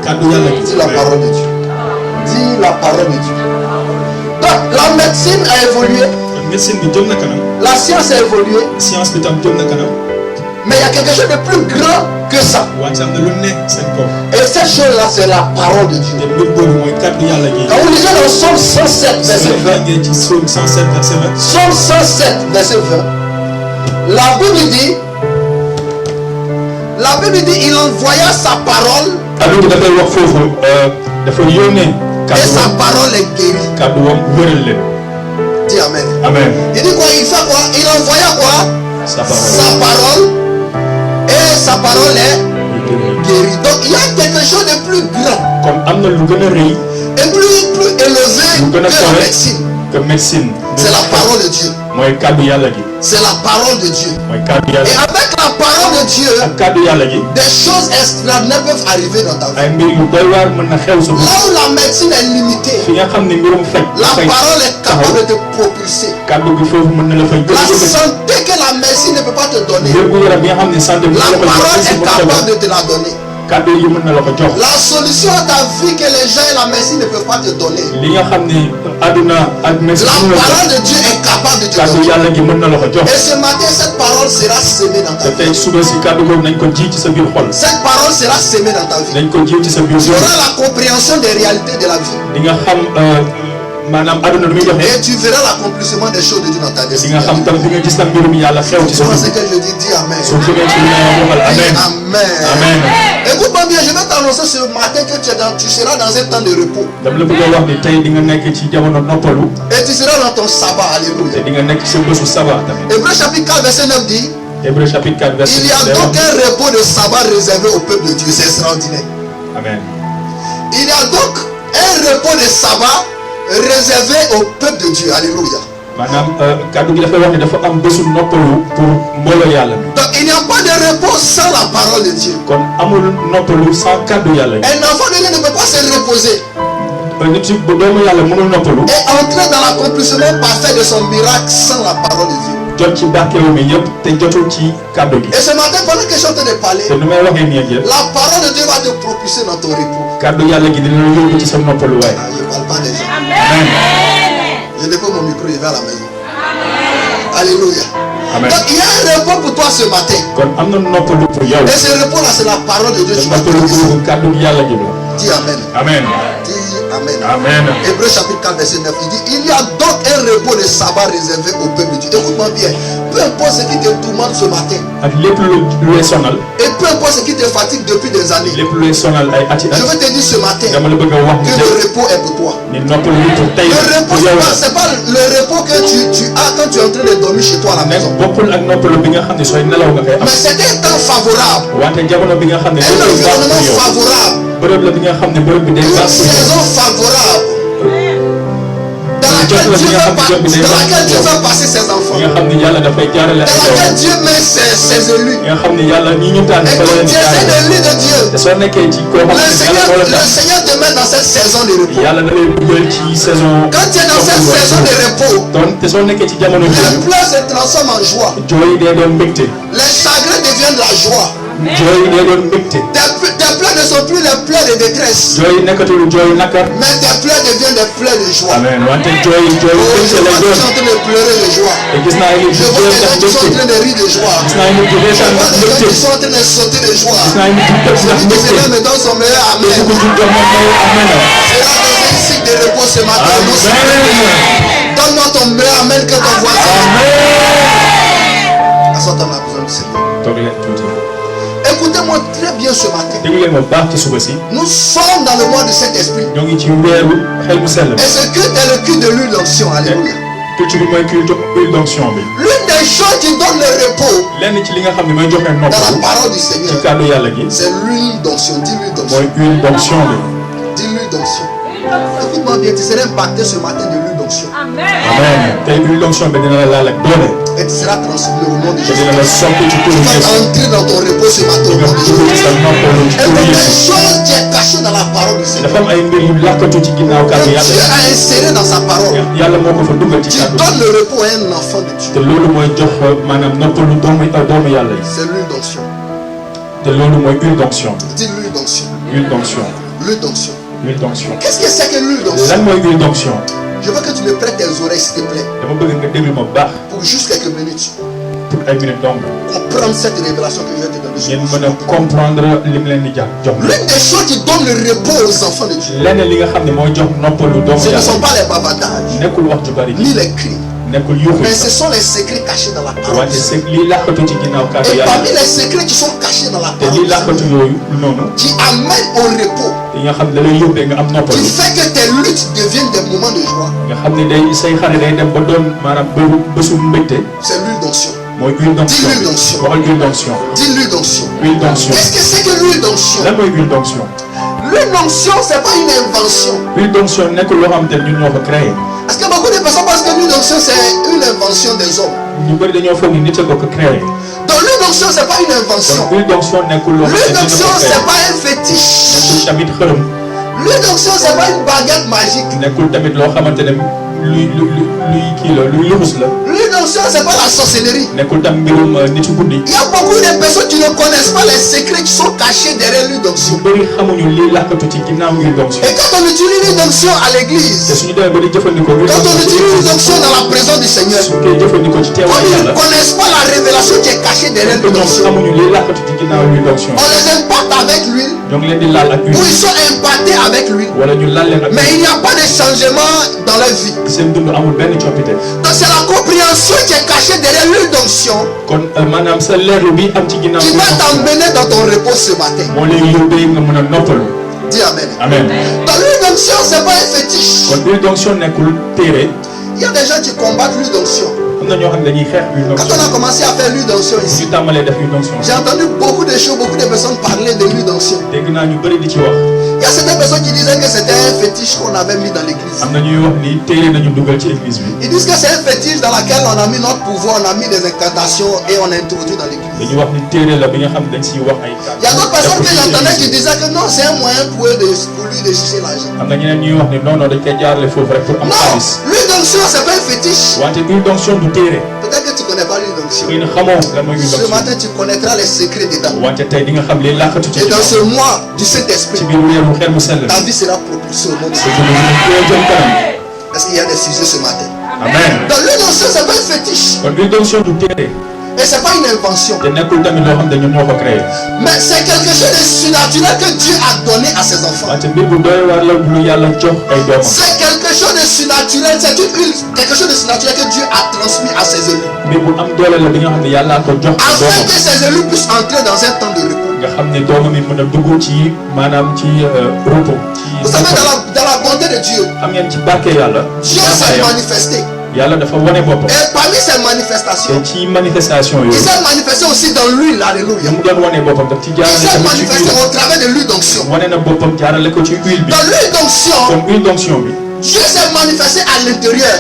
Dis la parole de Dieu. Dis la parole de Dieu. Donc la médecine a évolué. La science a évolué. Mais il y a quelque chose de plus grand que ça. Et cette chose-là, c'est la parole de Dieu. Quand vous lisez dans Psaume 107, verset 20, Psaume 107, verset 20, la Bible dit, il envoya sa parole et sa parole est guérie. Dis Amen. Amen. Il dit quoi? Il fait quoi? Il envoya quoi? Sa parole. Et sa parole est guérie. Donc il y a quelque chose de plus grand et plus élevé que la médecine. C'est la parole de Dieu. C'est la parole de Dieu. Et avec la parole de Dieu, des choses extraordinaires peuvent arriver dans ta vie. Là où la médecine est limitée, la parole est capable de te propulser. La santé que la médecine ne peut pas te donner, la parole est capable de te la donner. La solution à ta vie que les gens et la médecine ne peuvent pas te donner, la parole de Dieu est capable de te donner. Et ce matin, cette parole sera semée dans ta vie. Cette parole sera semée dans ta vie. Tu auras la compréhension des réalités de la vie. Et tu verras l'accomplissement des choses de Dieu dans ta destinée. Tu vois ce que je dis? Dis Amen. Amen. Écoute-moi bien, je vais t'annoncer ce matin que tu seras dans un temps de repos. Et tu seras dans ton sabbat. Alléluia. Hébreux chapitre 4 verset 9 dit, il y a donc un repos de sabbat réservé au peuple de Dieu. C'est extraordinaire. Amen. Il y a donc un repos de sabbat réservé au peuple de Dieu. Alléluia. Donc il n'y a pas de repos sans la parole de Dieu. Un enfant de Dieu ne peut pas se reposer et entrer dans l'accomplissement parfait de son miracle sans la parole de Dieu. Et ce matin, pendant que je suis en train de parler, la parole de Dieu va te propulser dans ton repos. Je ne parle pas des gens. Amen. Je dépose mon micro, je vais à la maison. Alléluia. Amen. Donc il y a un repos pour toi ce matin. Et ce repos-là, c'est la parole de Dieu. Tu vas te dis Amen. Amen. Dis Amen. Amen. Hébreux chapitre 4 verset 9, il dit, il y a donc un repos de sabbat réservé au peuple de Dieu. Écoute-moi bien, peu importe ce qui te tourmente ce matin, et peu importe ce qui te fatigue depuis des années, je veux te dire ce matin que le repos est pour toi. Le repos, c'est pas le repos que tu as quand tu es en train de dormir chez toi à la maison. Mais c'est un temps favorable, un environnement favorable, une saison favorable dans laquelle Dieu va passer ses enfants, dans laquelle Dieu met ses élus. Et quand tu es un élu de Dieu, le Seigneur te met dans cette saison de repos. Quand tu es dans cette saison de repos, les pleurs se transforment en joie. Les chagrins deviennent de la joie. Tes pleurs ne sont plus les pleurs de détresse. Mais tes pleurs deviennent des pleurs de joie. Amen. Je vois des gens qui sont en train de pleurer de joie. Je vois des gens qui sont en train de rire de joie. Je vois des gens qui sont en train de sauter de joie. Celui qui Seigneur me donne son meilleur amen. C'est là dans un cycle de repos ce matin. Donne-moi ton meilleur amen que ton voisin. Assois ta main, besoin du Seigneur. Écoutez-moi très bien ce matin. Nous sommes dans le monde de cet esprit. Et ce culte est le culte de l'huile d'onction. Alléluia. L'une des choses qui donne le repos dans la parole du Seigneur, c'est l'huile d'onction. Dis l'huile d'onction. Dis l'huile d'onction. Écoute-moi bien, tu seras impacté ce matin de l'huile d'onction. Amen. Et tu seras transformé au nom de Jésus. Tu vas entrer dans ton repos ce matin au nom de Jésus. Et toutes les choses qui est cachées dans la parole du Seigneur, que Dieu a inséré dans sa parole, tu donnes le repos à un enfant de Dieu. C'est l'huile d'onction. Dis l'huile d'onction. L'huile d'onction. Qu'est-ce que c'est que l'huile d'onction? Je veux que tu me prêtes tes oreilles, s'il te plaît. Pour juste quelques minutes. Comprendre cette révélation que je viens de donner. L'une des choses qui donne le repos aux enfants de Dieu, ce ne sont pas les bavardages, ni les cris. Mais ce sont les secrets cachés dans la parole. Et parmi les secrets qui sont cachés dans la parole, qui amènent au repos, qui fait que tes luttes deviennent des moments de joie, c'est l'huile d'onction. Dis l'huile d'onction. Dis l'huile d'onction. Qu'est-ce que c'est que l'huile d'onction? L'huile d'onction, c'est pas une invention. Est-ce que beaucoup de personnes pensent que l'huile d'onction c'est une invention des hommes? Donc l'huile d'onction c'est pas une invention. L'huile d'onction c'est pas un fétiche. L'huile d'onction c'est pas une baguette magique. L'huile d'onction c'est pas la sorcellerie. Il y a beaucoup de personnes qui ne connaissent pas les secrets qui sont cachés derrière l'huile d'onction. Et quand on utilise l'huile d'onction à l'église, quand on utilise l'huile d'onction dans la présence du Seigneur, on ne connaît pas la révélation qui est cachée derrière l'huile d'onction. On les impacte avec l'huile, ou ils sont impactés avec l'huile, mais il n'y a pas de changement dans leur vie. Donc c'est la compréhension qui est cachée derrière l'huile d'onction qui va t'emmener dans ton repos ce matin. Dis amen. Donc l'huile d'onction c'est pas un fétiche. Il y a des gens qui combattent l'huile d'onction. Quand on a commencé à faire l'huile d'onction ici, j'ai entendu beaucoup de choses, beaucoup de personnes parler de l'huile d'onction. Il y a certaines personnes qui disaient que c'était un fétiche qu'on avait mis dans l'église. Ils disent que c'est un fétiche dans lequel on a mis notre pouvoir, on a mis des incantations et on a introduit dans l'église. Il y a d'autres personnes que j'entendais qui disaient que non, c'est un moyen pour lui de chercher l'argent. Non, l'huile d'onction c'est pas un fétiche. Peut-être que tu ne connais pas l'huile d'onction. Ce matin tu connaîtras les secrets dedans. Et dans ce mois du Saint-Esprit, ta vie sera propulsée au nom de Dieu. Est-ce qu'il y a des sujets ce matin? Amen. Dans l'huile d'onction c'est pas un fétiche. Et c'est pas une invention. Mais c'est quelque chose de surnaturel que Dieu a donné à ses enfants. C'est quelque chose de surnaturel. C'est quelque chose de surnaturel que Dieu a transmis à ses élus. Afin que ses élus puissent entrer dans un temps de repos. Vous savez, dans la bonté de Dieu, Dieu s'est manifesté. Et parmi ces manifestations, il s'est manifesté aussi dans l'huile. Alléluia. Il s'est manifesté au travers de l'huile d'onction. Dans l'huile d'onction, Dieu s'est manifesté à l'intérieur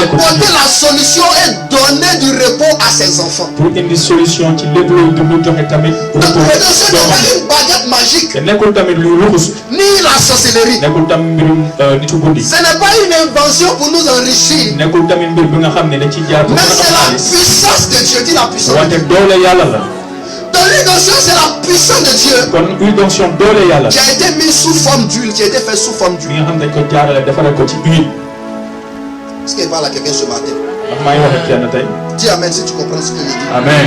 pour apporter la solution et donner du repos à ses enfants. Donc l'huile d'onction n'est pas une baguette magique, ni la sorcellerie. Ce n'est pas une invention pour nous enrichir, mais c'est la puissance de Dieu. Dis la puissance de Dieu. Donc l'huile d'onction, c'est la puissance de Dieu qui a été mise sous forme d'huile, qui a été fait sous forme d'huile. Est-ce qu'il parle à quelqu'un ce matin? Dis amen si tu comprends ce que je dis. Amen.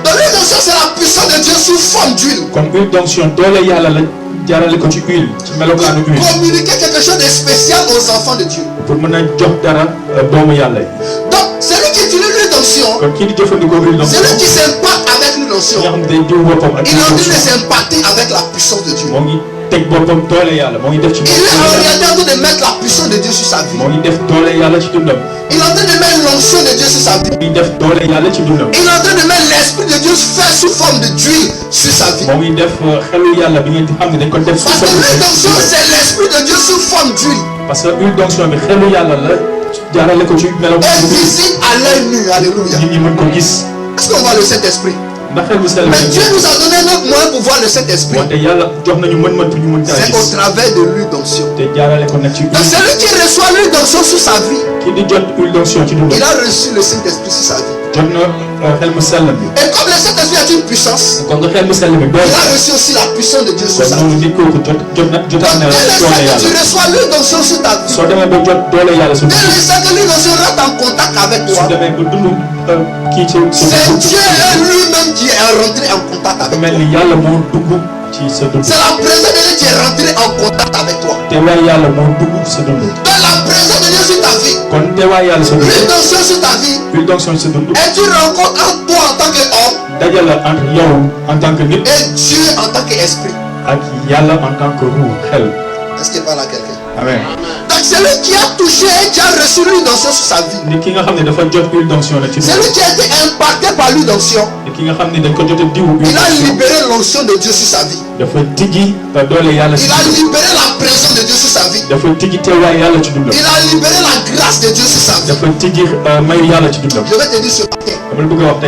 Donc l'huile d'onction, c'est la puissance de Dieu sous forme d'huile. Communiquer quelque chose de spécial aux enfants de Dieu. Donc celui qui utilise l'huile d'onction, celui qui s'impacte avec l'huile d'onction, il est en train de s'impacter avec la puissance de Dieu. Il est en train de mettre la puissance de Dieu sur sa vie. Il est en train de mettre l'onction de Dieu sur sa vie. Il est en train de mettre l'esprit de Dieu fait sous forme d'huile sur sa vie. Parce que l'huile d'onction, c'est l'esprit de Dieu sous forme d'huile. Et visible à l'œil nu. Alléluia. Est-ce qu'on voit le Saint-Esprit? Mais Dieu nous a donné notre moyen pour voir le Saint-Esprit. C'est au travers de l'huile d'onction. Donc celui qui reçoit l'huile d'onction sur sa vie, il a reçu le Saint-Esprit sur sa vie. Et comme le Saint-Esprit a une puissance, il a reçu aussi la puissance de Dieu sur sa vie. Donc dès l'instant que tu reçois l'huile d'onction sur ta vie, dès l'instant que l'huile d'onction rentre en contact avec toi, c'est Dieu lui-même qui est rentré en contact avec toi. C'est la présence de Dieu qui est rentrée en contact avec toi. Dans la présence de Dieu sur ta vie, l'huile d'onction sur ta vie, et tu rencontres en toi en tant qu'homme et Dieu en tant qu'esprit. Est-ce qu'il parle à quelqu'un? Amen. Donc celui qui a touché et qui a reçu l'huile d'onction sur sa vie, celui qui a été impacté par l'huile d'onction, il a libéré l'onction de Dieu sur sa vie. Il a libéré la présence de Dieu sur sa vie. Il a libéré la grâce de Dieu sur sa vie. Je vais te dire ce matin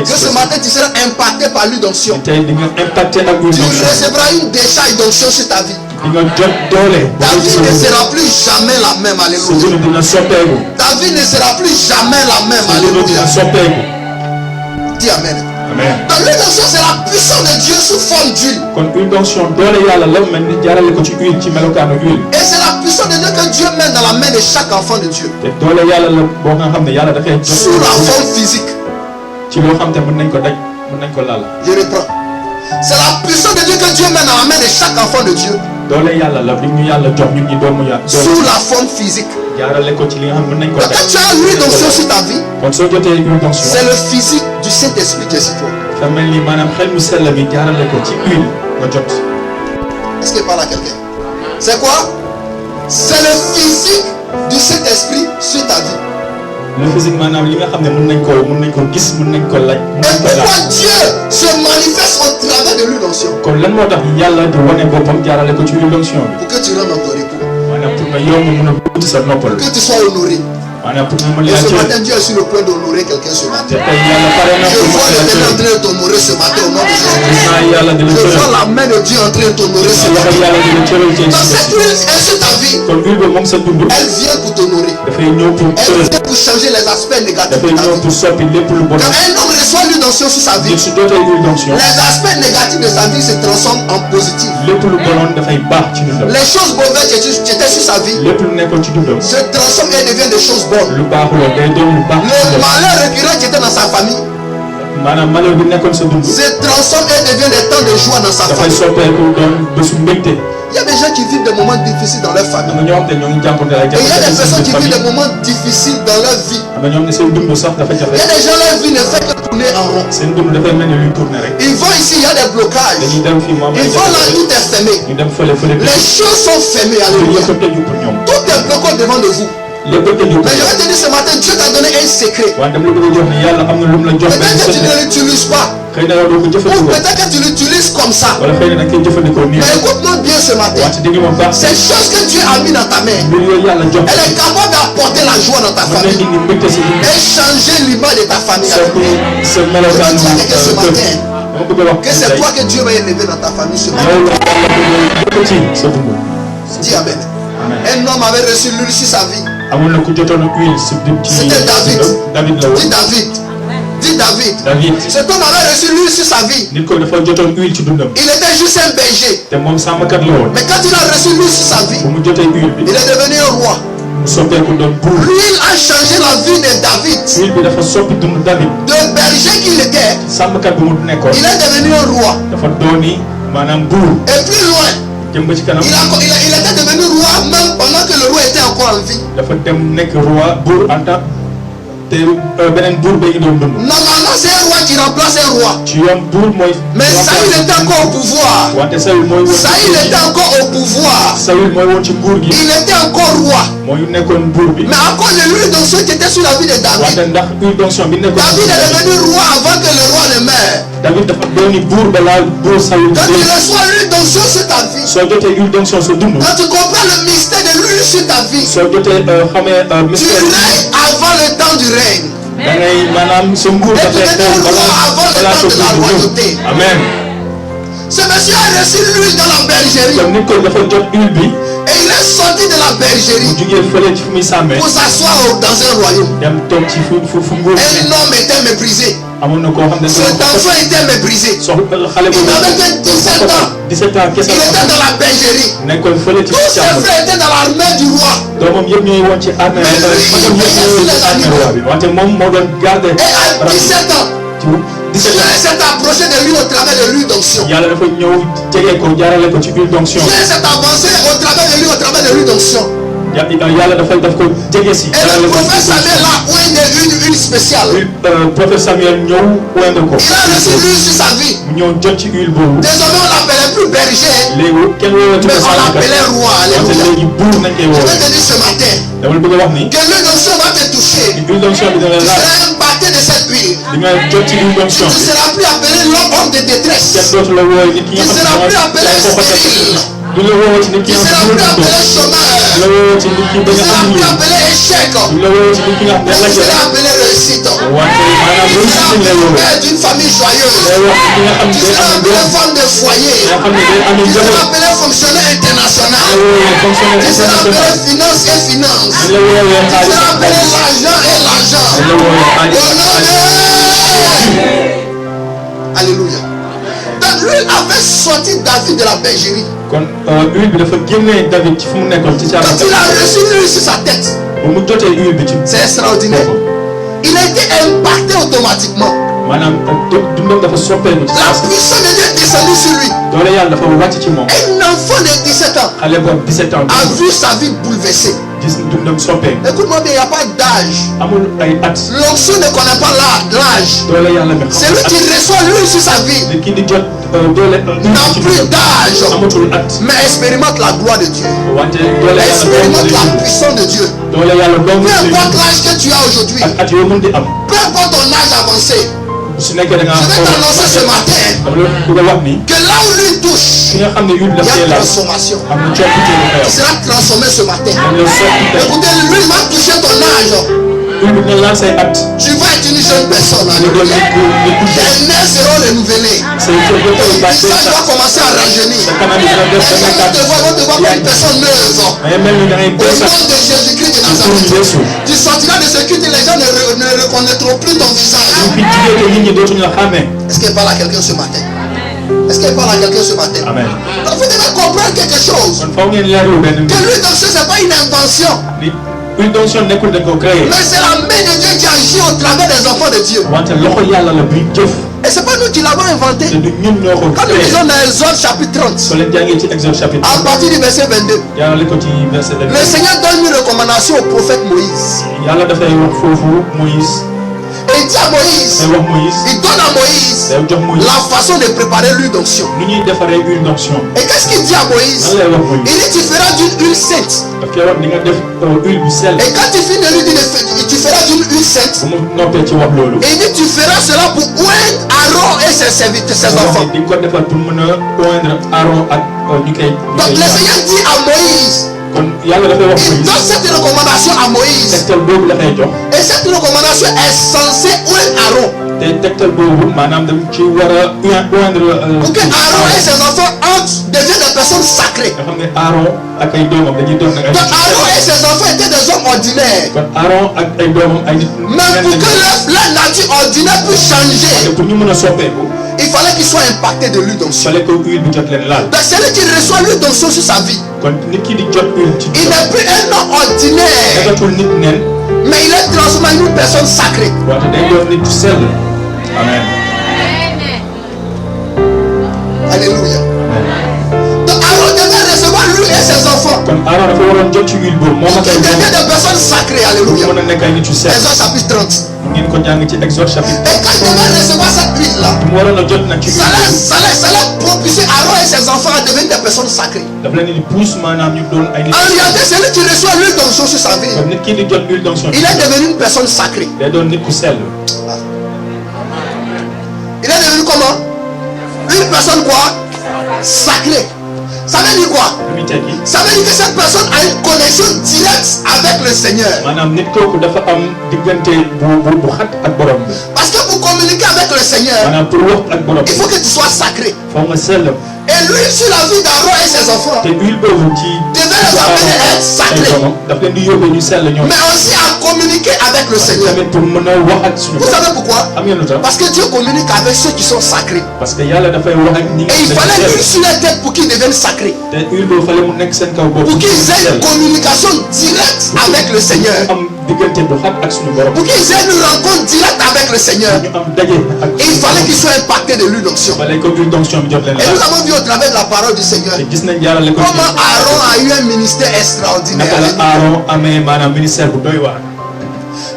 que ce matin tu seras impacté par l'huile d'onction. Tu recevras une décharge d'onction sur ta vie. Ta vie ne sera plus jamais la même. Alléluia. Ta vie ne sera plus jamais la même. Alléluia. Dis amen. Donc l'huile d'onction, c'est la puissance de Dieu sous forme d'huile. Et c'est la puissance de Dieu que Dieu met dans la main de chaque enfant de Dieu sous la forme physique. Je reprends. C'est la puissance de Dieu que Dieu met dans la main de chaque enfant de Dieu sous la forme physique. Quand tu as l'huile d'onction sur ta vie, c'est le physique du Saint-Esprit qui est sur toi. Est-ce qu'il parle à quelqu'un? C'est quoi? C'est le physique du Saint-Esprit sur ta vie. Et pourquoi Dieu se manifeste au travers de l'huile d'onction? Pour que tu rentres dans ton repos. Pour que tu sois honoré. Et ce matin, Dieu est sur le point d'honorer quelqu'un ce matin. Je vois l'Éternel en train de t'honorer ce matin au nom de Jésus. Je vois la main de Dieu en train de t'honorer ce matin. Dans cette huile est sur ta vie, elle vient pour t'honorer. Elle vient pour changer les aspects négatifs de ta vie. Quand un homme reçoit l'huile d'onction sur sa vie, les aspects négatifs de sa vie se transforment en positifs. Les choses mauvaises qui étaient sur sa vie se transforment et deviennent des choses bonnes. Le malheur récurrent qui était dans sa famille se transforme et devient des temps de joie dans sa famille. Il y a des gens qui vivent des moments difficiles dans leur famille. Et il y a des personnes qui vivent des moments difficiles dans leur vie. Il y a des gens, leur vie ne fait que tourner en rond. Ils vont ici, il y a des blocages. Ils vont là, tout est fermé. Les choses sont fermées. Alléluia. Tout est bloqué devant de vous. Mais je vais te dire ce matin, Dieu t'a donné un secret. Peut-être que tu ne l'utilises pas. Ou peut-être que tu l'utilises comme ça. Mais écoute-moi bien ce matin. Ces choses que Dieu a mis dans ta main, elle est capable d'apporter la joie dans ta famille et changer l'image de ta famille. Je vais te dire ce matin que c'est toi que Dieu va élever dans ta famille ce matin. Dis amen. Un homme avait reçu l'huile sur sa vie. C'était David. Dis David. Dis David. Cet homme avait reçu l'huile sur sa vie. Il était juste un berger. Mais quand il a reçu l'huile sur sa vie, il est devenu un roi. L'huile a changé la vie de David. De berger qu'il était, il est devenu un roi. Et plus loin, il était devenu roi même pendant que le roi était encore en vie. Normalement c'est un roi qui remplace un roi. Mais Saül était encore au pouvoir. Saül était encore au pouvoir. Il était encore roi. Mais à cause de l'huile d'onction qui était sur la vie de David, David est devenu roi avant que le roi ne meure. Quand tu reçois l'huile d'onction sur ta vie, quand tu comprends le mystère de l'huile sur ta vie, tu règnes avant le temps du règne. Et tu deviens roi avant le temps de la royauté. Amen. Ce monsieur a reçu l'huile dans la bergerie. Et il est sorti de la bergerie pour s'asseoir dans un royaume. Un homme était méprisé. Cet enfant était méprisé. Il n'avait que 17 ans. Il était dans la bergerie. Tous ses frères étaient dans l'armée du roi. Mais lui, il était sur les animaux. Et à 17 ans, Dieu s'est approché de lui au travers de l'huile d'onction. Dieu s'est avancé au travers de lui au travers de l'huile d'onction. Et le prophète Samuel a oint une huile spéciale. Il a reçu l'huile sur sa vie. Désormais on l'appelait plus berger, mais on l'appelait roi. Je vais te dire ce matin que l'huile d'onction va te toucher. Tu seras impacté de cette huile. Tu ne seras plus appelé l'homme de détresse. Tu ne seras plus appelé stérile. Tu ne seras plus appelé chômeur. Tu ne seras plus appelé échec. Tu seras appelé réussite. Tu seras père d'une famille joyeuse. Tu seras appelé femme de foyer. Tu seras appelé fonctionnaire international. Tu seras appelé finance et finance. Tu seras appelé l'argent et l'argent. Au nom de... Alléluia. Donc lui avait sorti David de la bergerie. Quand il a reçu l'huile sur sa tête, c'est extraordinaire. Il a été impacté automatiquement. La puissance de Dieu est descendue sur lui. Un enfant de 17 ans a vu sa vie bouleversée. Écoute-moi bien, il n'y a pas d'âge. L'onction ne connaît pas l'âge. C'est lui qui reçoit l'huile sur sa vie. N'a plus d'âge, mais expérimente la gloire de Dieu. Expérimente la puissance de Dieu. Peu importe l'âge que tu as aujourd'hui, peu importe ton âge avancé, je vais t'annoncer ce matin que là où lui touche, il y a transformation. Tu seras transformé ce matin. Écoutez, lui m'a touché ton âge. Tu vas être une jeune personne. Tes nerfs seront renouvelés. Le visage va commencer à rajeunir. Les gens vont te voir comme une personne neuve. Au nom de Jésus-Christ de Nazareth, tu sortiras de ce culte et les gens ne reconnaîtront plus ton visage. Est-ce qu'il parle à quelqu'un ce matin? Est-ce qu'il parle à quelqu'un ce matin? Amen. Donc vous devez comprendre quelque chose. Que l'huile d'onction, ce n'est pas une invention. Mais c'est la main de Dieu qui agit au travers des enfants de Dieu. Et c'est pas nous qui l'avons inventé. Quand nous lisons dans Exode chapitre 30, à partir du verset 22, le Seigneur donne une recommandation au prophète Moïse. Et il dit à Moïse, il donne à Moïse la façon de préparer l'huile d'onction. Et qu'est-ce qu'il dit à Moïse? Il dit tu feras d'une huile sainte. Et quand tu finis de l'huile, tu feras d'une huile sainte. Et il dit tu feras cela pour oindre Aaron et ses serviteurs, ses enfants. Donc le Seigneur dit à Moïse, il donne cette recommandation à Moïse. Et cette recommandation est censée oindre Aaron. Pour que Aaron et ses enfants deviennent des personnes sacrées. nga xam ne Aaron ak ay doomam dañuy doon nag ay Donc Aaron et ses enfants étaient des hommes ordinaires. kon Aaron ak ay doomam ay nit. Mais pour que leur nature ordinaire puisse changer, pour ñu mën a soppeeku. il fallait qu'il soit impacté de l'huile d'onction. fallait que huile bi jot leen laal. Donc celui qui reçoit l'huile d'onction sur sa vie, kon nit ki di jot huile ci. il n'est plus un homme ordinaire, nekkatul nit neen. mais il est transformé en une personne sacrée. wante day doon nit ku sell. amen. Alléluia. Donc Aaron devait recevoir lui et ses enfants. kon Aaron dafa waroon jot ci huile boobu moom ak ay Ils doomam. étaient des personnes sacrées. Alléluia. mën a nekk ay nit yu sell. Exode chapitre 30. ngeen ko jàng ci Exode chapitre. Et quand il devait recevoir cette huile-là, mu waroon a jot nag ci ça allait propulser Aaron et ses enfants à devenir des personnes sacrées. dafa leen di pousse maanaam ñu doon ay nit. En réalité, celui qui reçoit l'huile d'onction sur sa vie, kon nit ki di jot huile d'onction. il est devenu une personne sacrée. day doon nit ku sell. Il est devenu comment? Une personne quoi? Sacrée. Ça veut dire quoi? lu muy tekki. Ça veut dire que cette personne a une connexion directe avec le Seigneur. maanaam nit kooku dafa am diggante bu xat ak borom bi. Parce que pour communiquer avec le Seigneur, maanaam pour wax ak borom bi. il faut que tu sois sacré. foo nga sell. Et lui, sur la vie d'Aaron et ses enfants, te huile boobu ci. devait les amener à être sacrés, daf leen di yóbbee ñu sell ñoom. mais aussi à communiquer avec le Seigneur. tamit pour mën a wax ak suñu. Vous savez pourquoi? xam ngeen lu tax. Parce que Dieu communique avec ceux qui sont sacrés. parce que yàlla dafay wax ak ñi nga Et il fallait une sur la tête pour qu'ils deviennent sacrés. te huile boobu fallait mu nekk seen kaw bopp. Pour qu'ils aient une communication directe avec le Seigneur. am diggante bu xat ak suñu borom. Pour qu'ils aient une rencontre directe avec le Seigneur. ñu am daje ak. Et il fallait qu'ils soient impactés de l'huile d'onction. fallait que huile d'onction bi jot leen Et nous avons vu au travers de la parole du Seigneur te gis nañ yàlla ko. comment Aaron a eu un ministère extraordinaire. naka la Aaron amee maanaam ministère bu doy waar.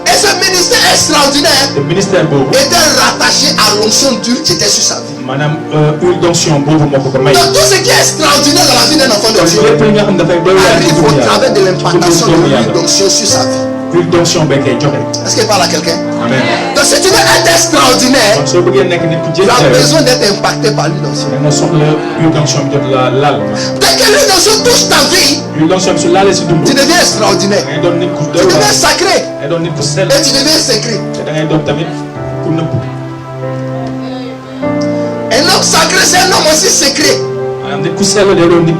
Et ce ministère extraordinaire te ministère boobu. était rattaché à l'onction d'huile qui était sur sa vie. maanaam huile d'onction boobu moo ko may. Donc tout ce qui est extraordinaire dans la vie d'un enfant de Dieu lépp li nga xam dafay doy waar arrive au travers de l'implantation de l'huile d'onction sur sa vie. huile d'onction bee koy joxe. Est-ce qu'il parle à quelqu'un? amen. Donc si tu veux être extraordinaire, kon soo bëggee nekk nit ku tu as jël. besoin d'être impacté par l'huile d'onction. da nga soxla huile d'onction bi jot la laal. Dès que l'huile d'onction touche ta vie, huile d'onction bi su laalee si dund. tu deviens extraordinaire. da ngay doon nit ku Tu doy waar. deviens sacré. da ngay doon nit ku sell. Et tu deviens sacré. te da ngay doon tamit ku nëbb. Un homme sacré, c'est un homme aussi secret. maanaam nit ku sell day doon nit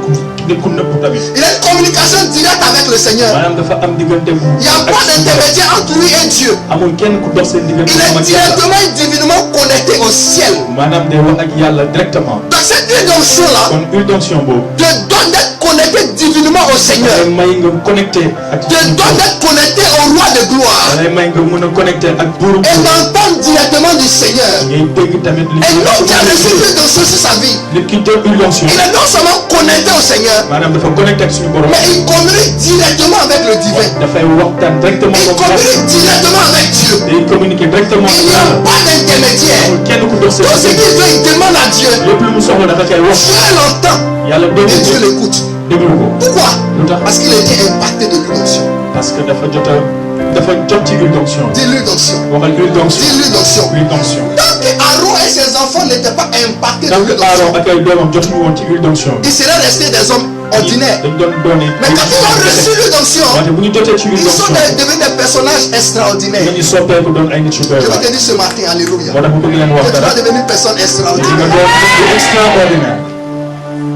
ku nëbb tamit. Il a une communication directe avec le Seigneur. maanaam dafa am diggante bu. Il n'y a pas d'intermédiaire entre lui et Dieu. amul kenn ku dox seen diggante. Il est directement et divinement connecté au ciel. maanaam day wax ak yàlla directement. Donc cette huile d'onction-là kon huile d'onction boobu. te donne d'être connecté divinement au Seigneur. day may nga connecté ak. Te donne d'être connecté au roi de gloire. day may nga mën a connecté ak buuru. Et d'entendre directement du Seigneur. ngay dégg tamit li. Et l'homme qui a reçu l'huile d'onction sur sa vie, nit ki jël huile d'onction. il est non seulement connecté au Seigneur, maanaam dafa connecté ak suñu borom. mais il communique directement avec le divin. dafay waxtaan directement Il communique directement avec Dieu. day communiquer directement ak Il n'y a yàlla. pas d'intermédiaire. amul kenn ku dox seen Tout ce qu'il diggante. veut, il demande à Dieu. lépp lu mu soxla dafa koy wax. Dieu l'entend yàlla et déglu Dieu ko l'écoute. déglu ko. Pourquoi? lu tax Parce qu'il a été impacté de l'huile d'onction. parce que dafa jot ci huile d'onction. Dis l'huile d'onction. waxal huile d'onction. Dis l'huile d'onction. huile d'onction. Tant que Aaron et ses enfants n'étaient pas impactés de tant l'huile que Aaron d'onction, ak ay doomam jotuñu woon ci huile d'onction. ils seraient restés des hommes ordinaires. dañ doon doone. Mais quand ils ont reçu l'huile d'onction, wante bu ñu jotee ci huile ils sont d'onction. devenus des personnages extraordinaires. dañuy soppeeku doon ay nit yu doy Je waar. vais te dire ce matin, alléluia, moo tax bu bëgg leen wax que tu dara. vas devenir une personne di nga extraordinaire. doon nit yu extraordinaire.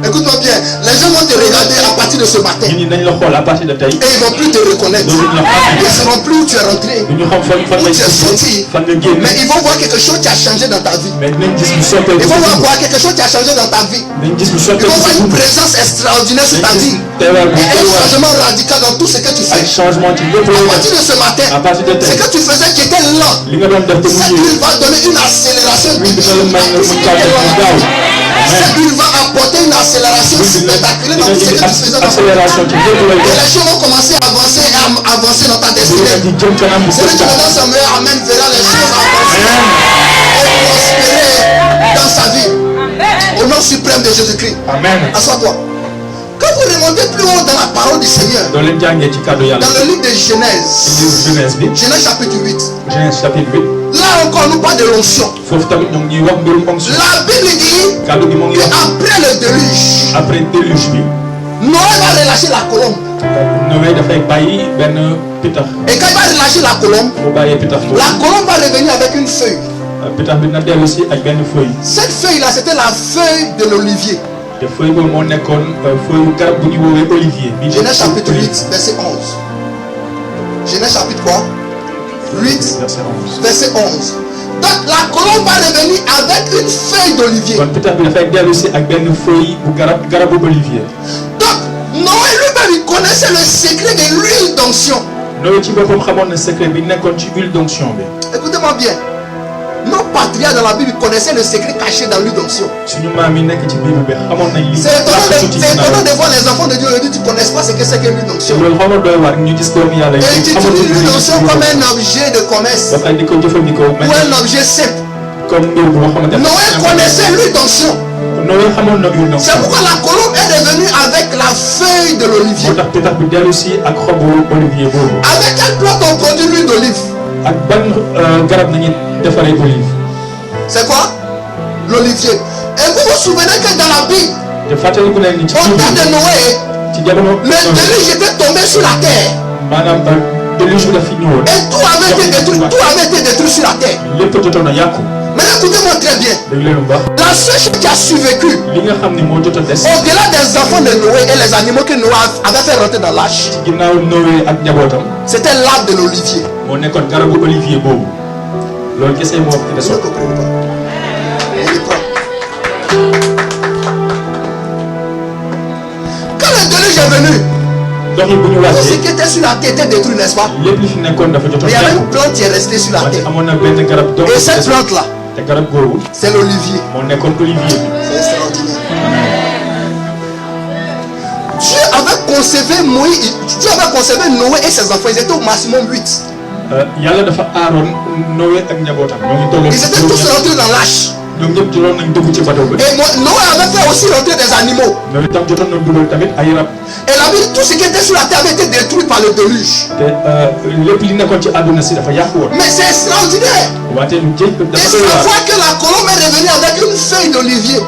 Écoute-moi bien, les gens vont te regarder à partir de ce matin nit ñi dañ la xool à partir de tey. et ils vont plus te reconnaître. loolu la Ils ne xam. sauront plus où tu es rentré, du ñu xam fan où nga tu es sorti. fan nga génn. Mais ils vont voir quelque chose qui a changé dans ta vie. mais dinañ gis lu soppeeku. Ils vont voir quelque chose qui a changé dans ta vie. dinañ gis lu Ils soppeeku. vont voir une présence extraordinaire sur ta vie. teewaay bu Et un doy waar. changement radical dans tout ce que tu ay fais. changement ci lépp looy À def. partir de ce matin, à partir de ce tey. que tu faisais qui était lent, li nga doon def te mu cette ñëwee. huile va donner une accélération. huile dina la may nga mën kaa def mu gaaw. Cette huile va apporter une accélération spectaculaire dans tout ce que tu faisais dans ta vie. accélération ci lépp looy Et def. les choses vont commencer à avancer et à avancer dans ta dina destinée. di jëm kanam bu Celui qui gën me donne sa meilleure amène verra les choses avancer et prospérer dans sa vie. Au nom suprême de Jésus-Christ. amen. Assois-toi. Quand vous remontez plus haut dans la parole du Seigneur, doo leen jàngee ci kàddu yàlla. dans le livre de Genèse, Genèse bi. Genèse chapitre 8, Genèse chapitre 8. là encore nous parle de l'onction. foofu tamit ñoo ngi ñuy wax mbirum onction. La Bible dit kàddu gi moo ngi wax. qu'après le déluge, après déluge bi. Noé va relâcher la colombe. Noé dafay bàyyi benn pitax. Et quand il va relâcher la colombe, bu bàyyee pitax boobu. la colombe va revenir avec une feuille. pitax bi na dellu si ak benn feuille. Cette feuille-là, c'était la feuille de l'olivier. Genèse chapitre 8, verset 11. Genèse chapitre quoi? 8, verset 11. Donc la colombe va revenir avec une feuille d'olivier. Donc Noé lui-même il connaissait le secret de l'huile d'onction. Écoutez-moi bien. Nos patriarches dans la Bible connaissaient le secret caché dans l'huile d'onction. C'est étonnant de voir les enfants de Dieu aujourd'hui, tu ne connais pas ce que c'est que l'huile d'onction. Et tu utilises l'huile d'onction comme un objet de commerce ou un objet simple. Noé connaissait l'huile d'onction. C'est pourquoi la colombe est devenue avec la feuille de l'olivier. Avec quelle plante on produit l'huile d'olive? C'est quoi? L'olivier. Et vous vous souvenez que dans la Bible, au temps de Noé, le déluge était tombé sur la terre. Et tout avait été détruit sur la terre. Mais écoutez-moi très bien. La seule chose qui a survécu, au-delà des enfants de Noé et les animaux que Noé avait fait rentrer dans l'arche, c'était l'arbre de l'olivier. Quand le déluge est venu, tout ce qui était sur la terre était détruit, n'est-ce pas? Mais il y avait une plante qui est restée sur la terre. Et cette plante-là, c'est l'olivier. C'est extraordinaire. Dieu avait conservé Noé et ses enfants. Ils étaient au maximum 8. Ils étaient tous rentrés dans l'arche. Et Noé avait fait aussi rentrer des animaux. Et la Bible, tout ce qui était sur la terre avait été détruit par le déluge. Mais c'est extraordinaire. Et c'est la fois que la colombe est revenue avec une feuille d'olivier.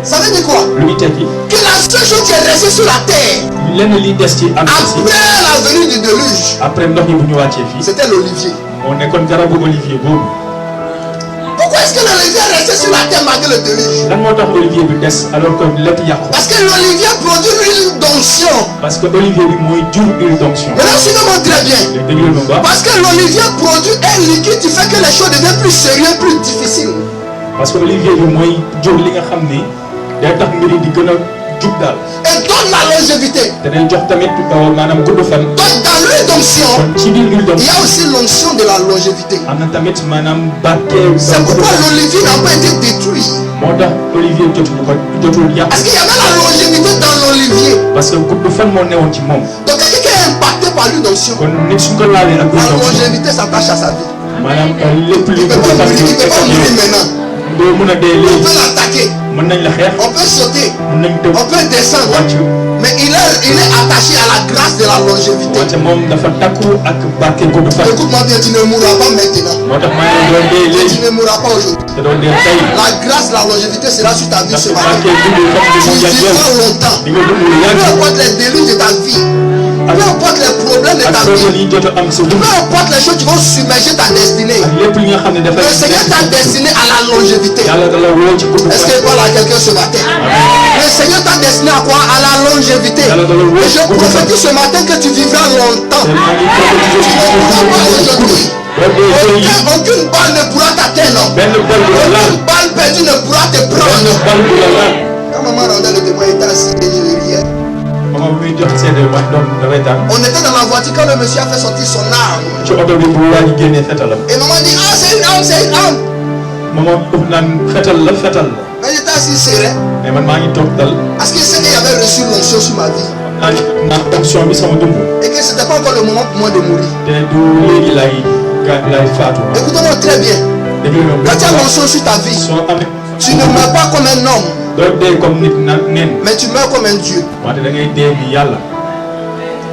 Ça veut dire quoi? Que la seule chose qui est restée sur la terre après la venue du déluge, c'était l'olivier. Pourquoi est-ce que l'olivier est resté sur la terre malgré le déluge? Parce que l'olivier produit l'huile d'onction. Maintenant, suivez-moi très bien. Parce que l'olivier produit un liquide qui fait que les choses deviennent plus sérieuses, plus difficiles. Et donne la longévité. Donc dans l'huile d'onction, il y a aussi l'onction de la longévité. C'est pourquoi l'olivier n'a pas été détruit. Parce qu'il y avait la longévité dans l'olivier. Donc quelqu'un est impacté par l'huile d'onction, la longévité s'attache à sa vie. Il ne peut pas mourir maintenant. On peut l'attaquer, on peut sauter, on peut descendre, mais il est attaché à la grâce de la longévité. Écoute-moi bien, tu ne mourras pas maintenant. Tu ne mourras pas aujourd'hui. La grâce de la longévité sera sur ta vie ce matin. Tu vivras longtemps. Peu importe les déluges de ta vie, peu importe les problèmes de ta vie, peu importe les choses qui vont submerger ta destinée, le Seigneur t'a destiné à la longévité. Est-ce qu'il parle à quelqu'un ce matin? Le Seigneur t'a destiné à quoi? À la longévité. Et je prophétise ce matin que tu vivras longtemps. Tu ne mourras pas aujourd'hui. Aucune balle ne pourra t'atteindre. Aucune balle perdue ne pourra te prendre. Quand maman rendait le témoin, il était assis et je riais. On était dans la voiture quand le monsieur a fait sortir son arme. Et maman dit, ah c'est une arme, c'est une arme. Mais j'étais assis serré. Parce qu'il sait qu'il y avait reçu l'onction sur ma vie. Et que ce n'était pas encore le moment pour moi de mourir. Écoutez-moi très bien. Quand tu as l'onction sur ta vie, tu ne meurs pas comme un homme, mais tu meurs comme un Dieu.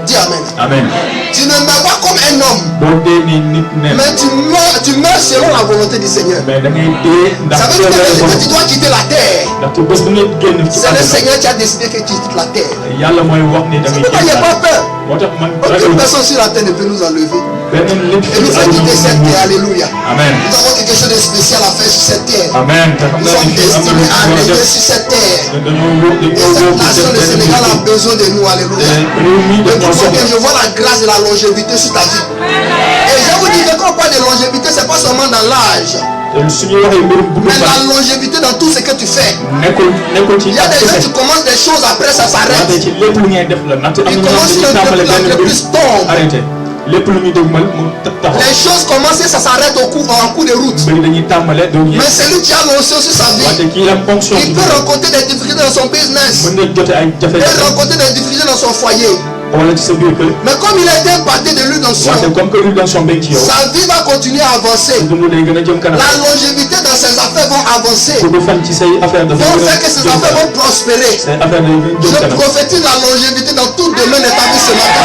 Dis Amen. Amen. Tu ne meurs pas comme un homme, mais tu meurs selon la volonté du Seigneur. Ça veut dire que tu dois quitter la terre. C'est le Seigneur qui a décidé que tu quittes la terre. C'est pourquoi il n'y a pas peur. Aucune personne sur la terre ne peut nous enlever. Et nous fait quitter cette terre. Alléluia. Amen. Nous avons quelque chose de spécial à faire sur cette terre. Amen. Nous sommes destinés à arriver sur cette terre. Et cette nation, le Sénégal, a besoin de nous. Alléluia. Et je vois la grâce de la longévité sur ta vie. Et je vous dis que quand on parle de longévité, ce n'est pas seulement dans l'âge. Mais la longévité dans tout ce que tu fais. Il y a des gens qui commencent des choses, après ça s'arrête. Ils commencent une entreprise tombe. Les choses commencent et ça s'arrête en cours de route. Mais celui qui a lancé sur sa vie, il peut rencontrer des difficultés dans son business. Il peut rencontrer des difficultés dans son foyer. Mais comme il a été imparti de l'huile d'onction, sa vie va continuer à avancer. La longévité dans ses affaires vont avancer. Vont faire que ses affaires vont prospérer. Je prophétise la longévité dans tout domaine de ta vie ce matin.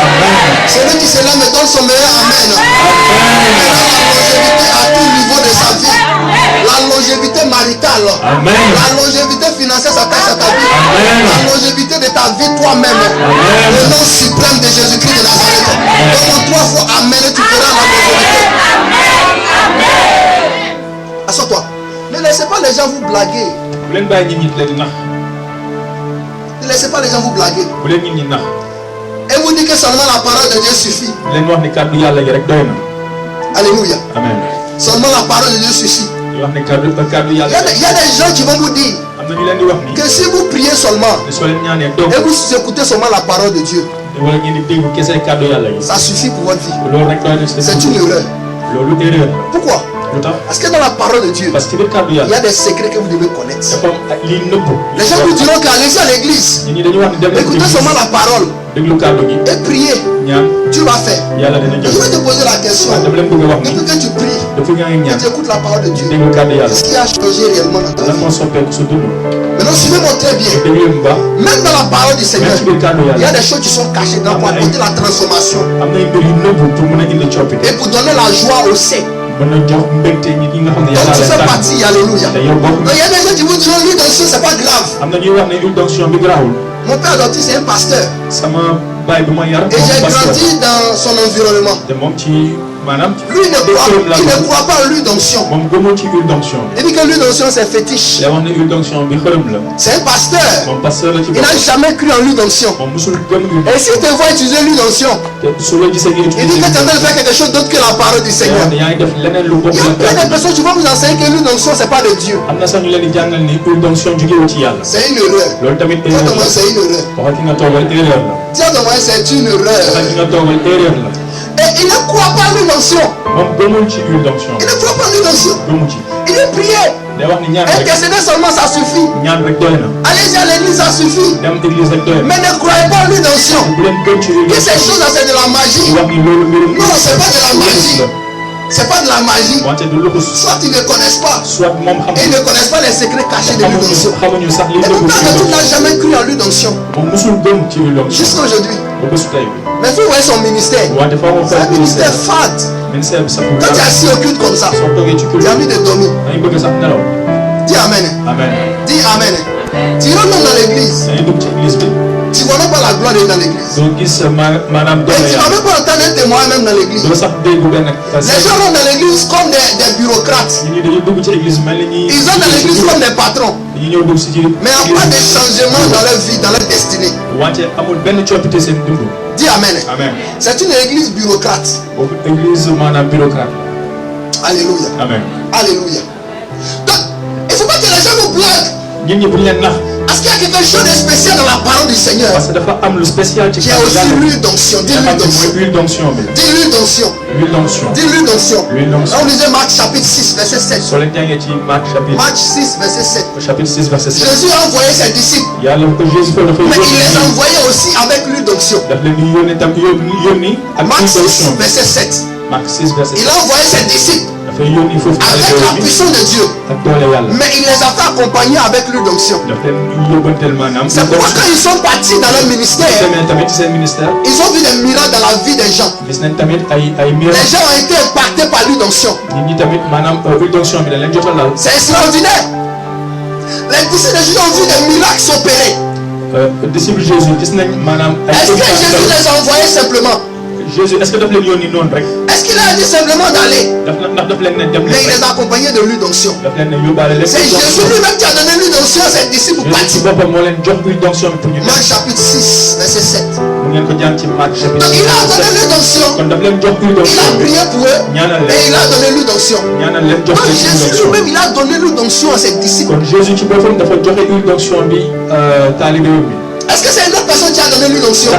Celui qui se lève me donne son meilleur amen. La longévité à tout niveau de sa vie. La longévité maritale. La longévité financière s'attache à ta vie. La longévité de ta vie toi-même. Le nom suprême de Jésus-Christ de Nazareth. Donne 3 fois amen et tu feras la longévité. Assois-toi. Ne laissez pas les gens vous blaguer. Ne laissez pas les gens vous blaguer. Et vous dites que seulement la parole de Dieu suffit. Alléluia. Amen. Seulement la parole de Dieu suffit. Il y a des gens qui vont vous dire que si vous priez seulement et vous écoutez seulement la parole de Dieu, ça suffit pour votre vie. C'est une erreur. Pourquoi? Parce que dans la parole de Dieu, il y a des secrets que vous devez connaître. Les gens vous diront qu'allez à l'église, écoutez seulement la parole et priez. Dieu va faire. Je vais te poser la question. Depuis que tu pries et tu écoutes la parole de Dieu, qu'est-ce qui a changé réellement dans ta vie? Maintenant, suivez-moi très bien. Même dans la parole du Seigneur, il y a des choses qui sont cachées dans pour apporter la transformation et pour donner la joie au sein. Donc tu fais partie, alléluia. Donc il y a des gens qui vous diront l'huile d'onction c'est pas grave. Mon père adoptif c'est un pasteur. Et j'ai grandi dans son environnement. Lui il ne croit pas en l'huile d'onction. Il dit que l'huile d'onction c'est fétiche. C'est un pasteur. Il n'a jamais cru en l'huile d'onction. Et s'il te voit utiliser l'huile d'onction, il dit que tu es en train de faire quelque chose d'autre que la parole du Seigneur. Il y a plein de personnes qui vont vous enseigner que l'huile d'onction c'est pas de Dieu. C'est une erreur. C'est une erreur. Dis à ton voisin c'est une erreur. Et il ne croit pas en l'huile d'onction. Il ne croit pas en l'huile d'onction. Il est prié. Intercéder seulement ça suffit. Allez-y à l'église ça suffit. Mais ne croyez pas en l'huile d'onction. Que ces choses-là c'est de la magie. Non, c'est pas de la magie. C'est pas de la magie. Soit ils ne connaissent pas. Et ils ne connaissent pas les secrets cachés de l'huile d'onction. Et pourtant tu n'as jamais cru en l'huile d'onction. Jusqu'à aujourd'hui. Mais vous voyez son ministère. C'est un ministère fade. Quand tu es assis au culte comme ça, tu as envie de dormir. Dis amen. Dis amen. Tu rentres dans l'église. Tu ne vois même pas la gloire dans l'église. Et tu ne vas même pas entendre un témoin même dans l'église. Les gens rentrent dans l'église comme des bureaucrates. Ils entrent dans l'église comme des patrons. Mais il n'y a pas de changement dans leur vie, dans leur destinée. Dis amen. C'est une église bureaucrate. Alléluia. Alléluia. Donc, il ne faut pas que les gens nous blaguent. Parce qu'il y a quelque chose de spécial dans la parole du Seigneur. Qui a aussi l'huile d'onction. Dis l'huile d'onction. Dis l'huile d'onction. Dis l'huile d'onction. Là on lisait Marc chapitre 6 verset 7. Marc 6 verset 7. Jésus a envoyé ses disciples. Mais il les a envoyés aussi avec l'huile d'onction. Marc 6 verset 7. Il a envoyé ses disciples avec la puissance de Dieu. Mais il les a fait accompagner avec l'huile d'onction. C'est pourquoi quand ils sont partis dans leur ministère, ils ont vu des miracles dans la vie des gens. Les gens ont été impactés par l'huile d'onction. C'est extraordinaire. Les disciples de Jésus ont vu des miracles s'opérer. disciple Jésus gis nañ maanaam. Est-ce que Jésus les a envoyés simplement? Jésus est-ce que daf leen yónni noonu rek. Est-ce qu'il a dit simplement d'aller? ndax daf leen ne dem. Mais il les a accompagnés de l'huile d'onction. daf leen ne yóbbaale leen. C'est Jésus lui-même qui a donné l'huile d'onction à ses disciples pour partir. boppam moo leen jox huile d'onction pour ñu. Marc chapitre 6 verset 7. mu ngeen ko jàng ci Marc chapitre 6. Donc il a donné l'huile d'onction. kon daf leen jox huile d'onction. Il a prié pour eux. ñaanal leen et il a donné l'huile d'onction. ñaanal leen jox Donc leen huile Jésus d'onction. lui-même il a donné l'huile d'onction à ses disciples. kon Jésus ci boppam dafa joxe huile d'onction bi taalibe bi. Est-ce que c'est une autre personne qui a donné l'huile d'onction?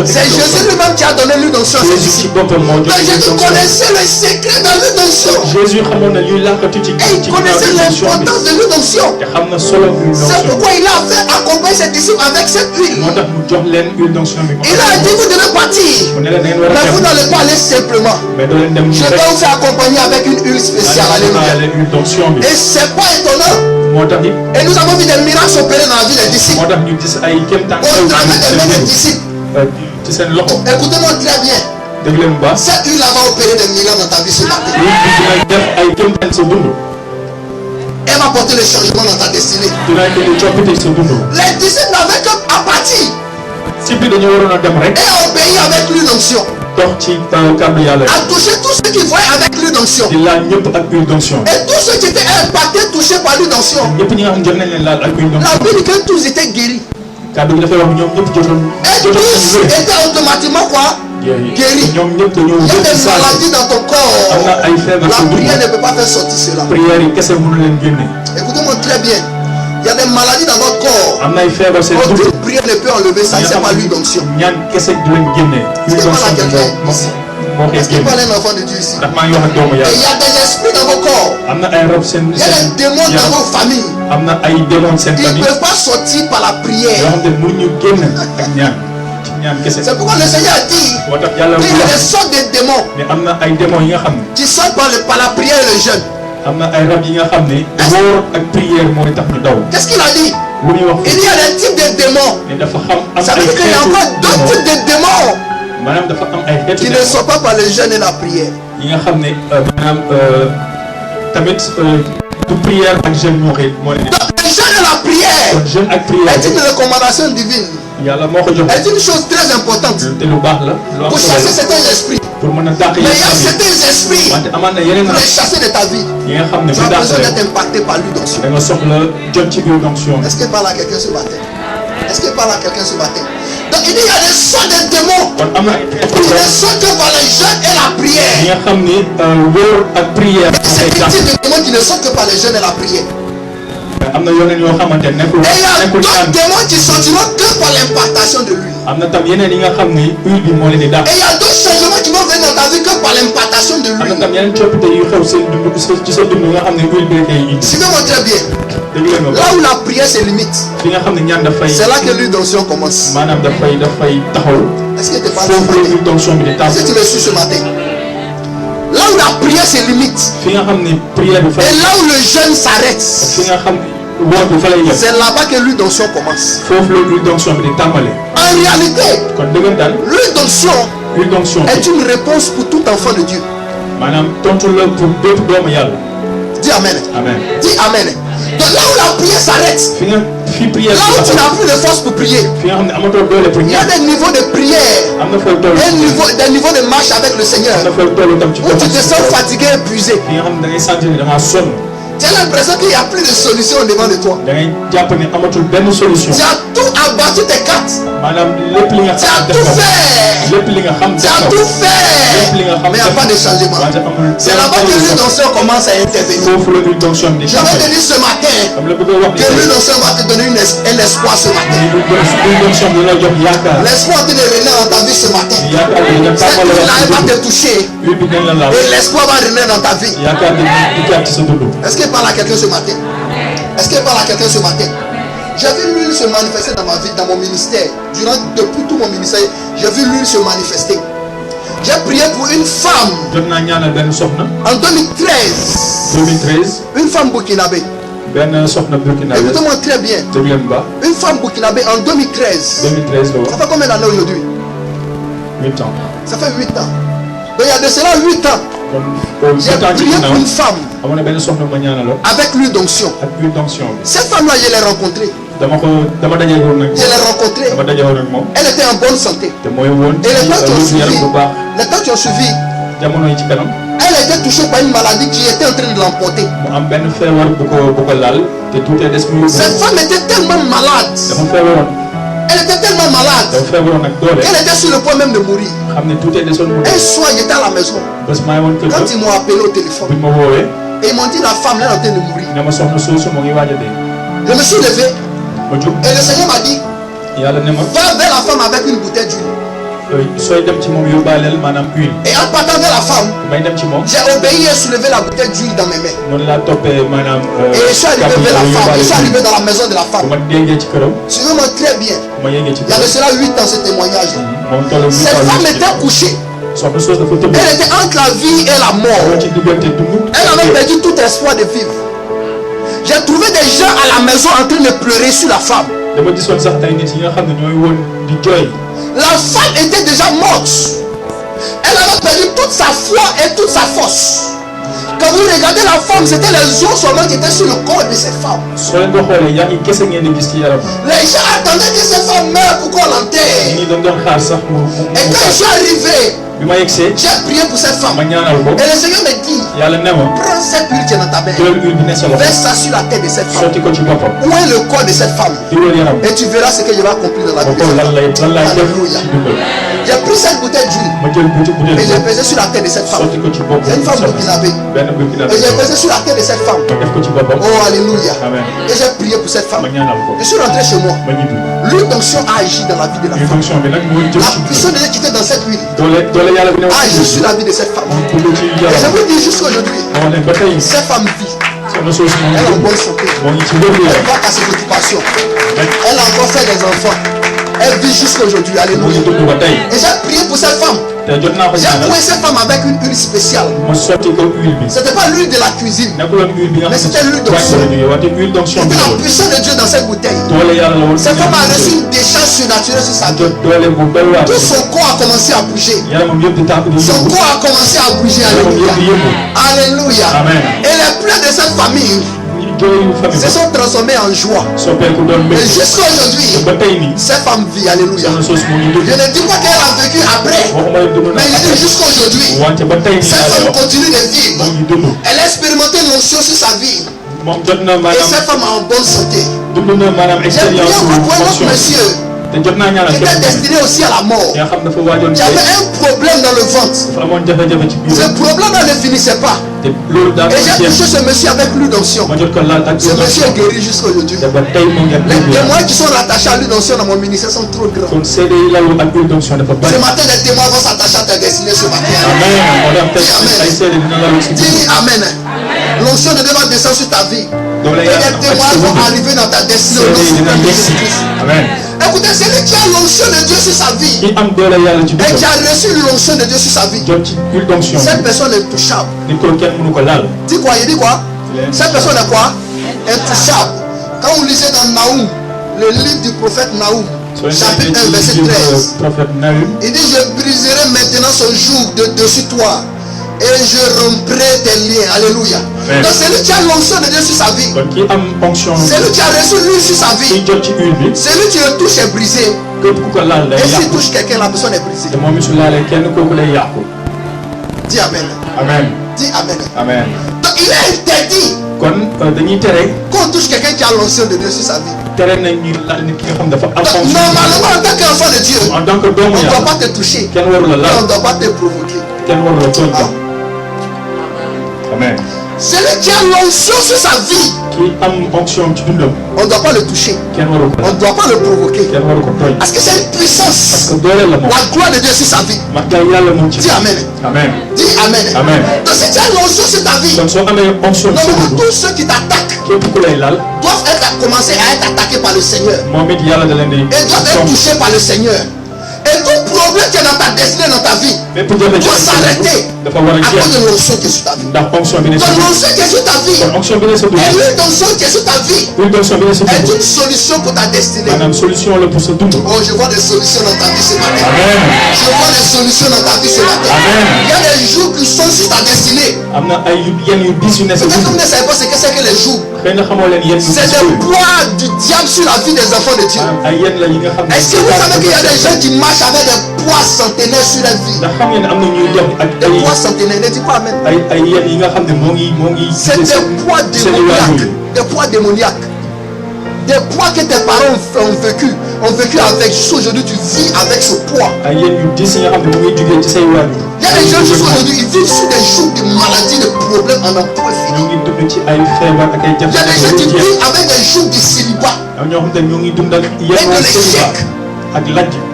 C'est Jésus lui-même qui a donné l'huile d'onction à ses disciples. Donc Jésus connaissait le secret de l'huile d'onction. Jésus xamoon na luy làkkatu ci et il connaissait l'importance de l'huile d'onction. te xam na solo huile d'onction. C'est pourquoi il a fait accompagner ses disciples avec cette huile. moo tax mu jox leen huile d'onction bi. Il a dit vous devez partir. Mais vous n'allez pas aller simplement. mais doo leen dem je vais vous faire accompagner avec une huile spéciale. Alléluia. Et c'est pas étonnant. Et nous avons vu des miracles opérer dans la vie des disciples. Au travers des mains des disciples. Écoutez-moi très bien. Cette huile va opérer des miracles dans ta vie ce matin. Elle va porter le changement dans ta destinée. Les disciples n'avaient qu'à partir. Et obéir avec l'huile d'onction. À toucher tous ceux qui voyaient avec l'huile d'onction. Et tous ceux qui étaient impactés, touchés par l'huile d'onction. La Bible dit que tous étaient guéris. Et tous étaient automatiquement quoi? Guéris. Il y a des maladies dans ton corps. La prière ne peut pas faire sortir cela. Écoutez-moi très bien. Il y a des maladies dans votre corps. Aucune prière ne peut enlever ça. C'est pas l'huile d'onction. Est-ce qu'il parle un enfant de Dieu ici? Et il y a des esprits dans vos corps. Il y a des démons dans vos familles. Ils ne peuvent pas sortir par la prière. C'est pourquoi le Seigneur a dit qu'il y a des sortes de démons qui sortent par la prière et le jeûne. Qu'est-ce qu'il a dit? Il y a des types de démons. Ça veut dire qu'il y a encore d'autres types de démons qui ne sont pas par le jeûne et la prière. Donc le jeûne et la prière est une recommandation divine. C'est une chose très importante pour chasser certains esprits. Mais il y a certains esprits pour les chasser de ta vie. Tu as besoin d'être impacté par l'huile d'onction. Est-ce qu'il parle à quelqu'un ce matin? Est-ce qu'il parle à quelqu'un ce matin? Donc il dit il y a des sortes de démons qui ne sont que par le jeûne et la prière. C'est un type de démons qui ne sont que par le jeûne et la prière. Et il y a d'autres démons qui sortiront que par l'impactation de l'huile. Et il y a d'autres changements qui vont venir dans ta vie que par l'impactation de l'huile. Suivez-moi très bien. Là où la prière se limite, c'est là que l'huile d'onction commence. Est-ce que tu parles Est-ce que tu me suis ce matin? Là où la prière se limite, et là où le jeûne s'arrête, c'est là-bas que l'huile d'onction commence. En réalité, l'huile d'onction est une réponse pour tout enfant de Dieu. Dis Amen. Dis Amen. Donc là où la prière s'arrête, là où tu n'as plus de force pour prier, il y a des niveaux de prière, des niveaux de marche avec le Seigneur, où tu te sens fatigué, épuisé. Tu as l'impression qu'il n'y a plus de solution devant de toi. Tu as tout abattu tes cartes. Tu as tout fait. Tu as tout fait. Mais il n'y a pas de changement. C'est là-bas que l'huile d'onction commence à intervenir. Je vais te dire ce matin que l'huile d'onction va te donner un espoir ce matin. L'espoir de revenir dans ta vie ce matin. Cette huile-là va te toucher. Et l'espoir va revenir dans ta vie. Est-ce qu'il parle à quelqu'un ce matin? Est-ce qu'il parle à quelqu'un ce matin? J'ai vu l'huile se manifester dans ma vie, dans mon ministère. Depuis tout mon ministère, j'ai vu l'huile se manifester. J'ai prié pour une femme en 2013. Une femme burkinabé. Écoutez-moi très bien. Une femme burkinabé en 2013. Ça fait combien d'années aujourd'hui? 8 ans. Ça fait 8 ans. Donc il y a de cela 8 ans. J'ai prié pour une femme avec l'huile d'onction. Cette femme-là, je l'ai rencontrée. Je l'ai rencontrée. Elle était en bonne santé. Et les temps qui ont suivi, elle était touchée par une maladie qui était en train de l'emporter. Cette femme était tellement malade. Elle était tellement malade qu'elle était sur le point même de mourir. Un soir, j'étais à la maison. Quand ils m'ont appelé au téléphone, et ils m'ont dit la femme elle est en train de mourir. Je me suis levé et le Seigneur m'a dit, va vers la femme avec une bouteille d'huile. Et en partant vers la femme, j'ai obéi et soulevé la bouteille d'huile dans mes mains. Et je suis arrivé vers la femme. Je suis arrivé dans la maison de la femme. Suivez-moi très bien. Il y a de cela 8 ans ce témoignage. Cette femme était couchée. Elle était entre la vie et la mort. Elle avait perdu tout espoir de vivre. J'ai trouvé des gens à la maison en train de pleurer sur la femme. La femme était déjà morte. Elle avait perdu toute sa foi et toute sa force. Quand vous regardez la femme, c'était les os seulement qui étaient sur le corps de cette femme. Les gens attendaient que cette femme meure pour qu'on l'enterre. Et quand je suis arrivé, j'ai prié pour cette femme. Et le Seigneur me dit, prends cette huile qui est dans ta main, verse ça sur la tête de cette femme. Où est le corps de cette femme? Et tu verras ce que je vais accomplir dans la vie de cette femme. Alléluia. J'ai pris cette bouteille d'huile et j'ai pesé sur la tête de cette femme. C'est une femme burkinabé. Et j'ai pesé sur la tête de cette femme. Oh alléluia. Et j'ai prié pour cette femme. Je suis rentré chez moi. L'huile d'onction a agi dans la vie de la femme. La puissance de Dieu qui était dans cette huile a agi sur la vie de cette femme. Et je vous dis jusqu'aujourd'hui, cette femme vit. Elle est en bonne santé. Elle va à ses occupations. Elle a encore fait des enfants. Elle vit jusqu'aujourd'hui. Alléluia. Et j'ai prié pour cette femme. J'ai trouvé cette femme avec une huile spéciale. C'était pas l'huile de la cuisine, mais c'était l'huile d'onction. C'était la puissance de Dieu dans cette bouteille. Cette femme a reçu une décharge surnaturelle sur sa vie. Tout son corps a commencé à bouger. Son corps a commencé à bouger. Alléluia. Alléluia. Et les pleurs de cette famille se sont transformés en joie. Et jusqu'à aujourd'hui, cette femme vit. Alléluia. Je ne dis pas qu'elle a vécu après, mais je dis jusqu'à aujourd'hui, cette femme continue de vivre. Elle a expérimenté l'onction sur sa vie. Et cette femme est en bonne santé. J'ai prié pour un autre monsieur qui était destiné aussi à la mort. J'avais un problème dans le ventre. Ce problème ne finissait pas. Et j'ai touché ce monsieur avec l'huile d'onction. Ce monsieur est guéri jusqu'à aujourd'hui. Les témoins qui sont rattachés à l'huile d'onction dans mon ministère sont trop grands. Ce matin, les témoins vont s'attacher à ta destinée ce matin. Dis Amen. L'onction de Dieu va descendre sur ta vie. Et les témoins vont arriver dans ta destinée au nom de Jésus-Christ. Écoutez, celui qui a l'onction de Dieu sur sa vie et qui a reçu l'onction de Dieu sur sa vie, cette personne est touchable. Dis quoi? Il dit quoi? Cette personne est quoi? Intouchable. Quand vous lisez dans Naoum, le livre du prophète Naoum, chapitre 1, verset 13, il dit: je briserai maintenant son joug de dessus toi et je romprai tes liens. Alléluia. Donc celui qui a l'onction de Dieu sur sa vie, celui qui a reçu l'huile sur sa vie, celui qui le touche est brisé. Et s'il touche quelqu'un, la personne est brisée. Dis Amen. Dis Amen. Donc il est interdit qu'on touche quelqu'un qui a l'onction de Dieu sur sa vie. Normalement, en tant qu'enfant de Dieu, on ne doit pas te toucher, on ne doit pas te provoquer. Amen. Celui qui a l'onction sur sa vie, on ne doit pas le toucher, on ne doit pas le provoquer, parce que c'est une puissance. La gloire de Dieu sur sa vie. Dis Amen. Dis Amen. Donc si tu as l'onction sur ta vie, donc tous ceux qui t'attaquent doivent commencer à être attaqués par le Seigneur et doivent être touchés par le Seigneur. Et tout problème qui est dans ta destinée, dans ta vie, doit s'arrêter à cause de l'onction qui est sur ta vie. Donc l'onction qui est sur ta vie, et l'huile d'onction qui est sur ta vie, est une solution pour ta destinée. Oh, je vois des solutions dans ta vie ce matin. Je vois résolution dans ta vie ce matin. Il y a des jours qui sont sur ta destinée. Peut-être que vous ne savez pas ce que c'est que les jours. C'est le poids du diable sur la vie des enfants de Dieu. Est-ce que vous savez qu'il y a des gens qui marchent avec des poids centenaires sur leur vie? Des poids centenaires, ne dis pas amen. C'est des poids démoniaques. Des poids démoniaques. Des poids que tes parents ont vécu avec. Jusqu'aujourd'hui, tu vis avec ce poids. Il y a des gens jusqu'aujourd'hui, ils vivent sur des jours de maladies, de problèmes en emploi fini. Il y a des gens qui vivent avec des jours de célibat et de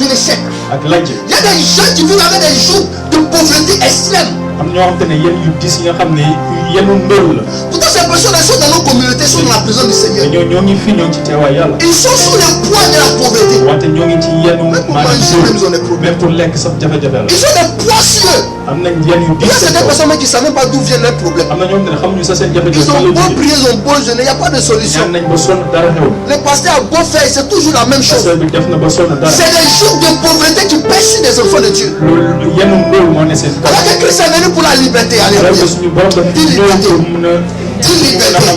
l'échec. Il y a des gens qui vivent avec des jours de pauvreté extrême. Pourtant, ces personnes sont dans nos communautés, sont dans la présence du Seigneur. Ils sont sous le poids de la pauvreté. Même pour manger, même ils ont des problèmes. Ils ont des poids sur eux. Il y a certaines personnes qui ne savent même pas d'où viennent leurs problèmes. Ils ont beau prier, ils ont beau jeûner, il n'y a pas de solution. Le pasteur a beau faire, c'est toujours la même chose. C'est des jours de pauvreté qui pèsent sur des enfants de Dieu. Alors que Christ est venu pour la liberté. Alléluia. Dis liberté. Dis liberté.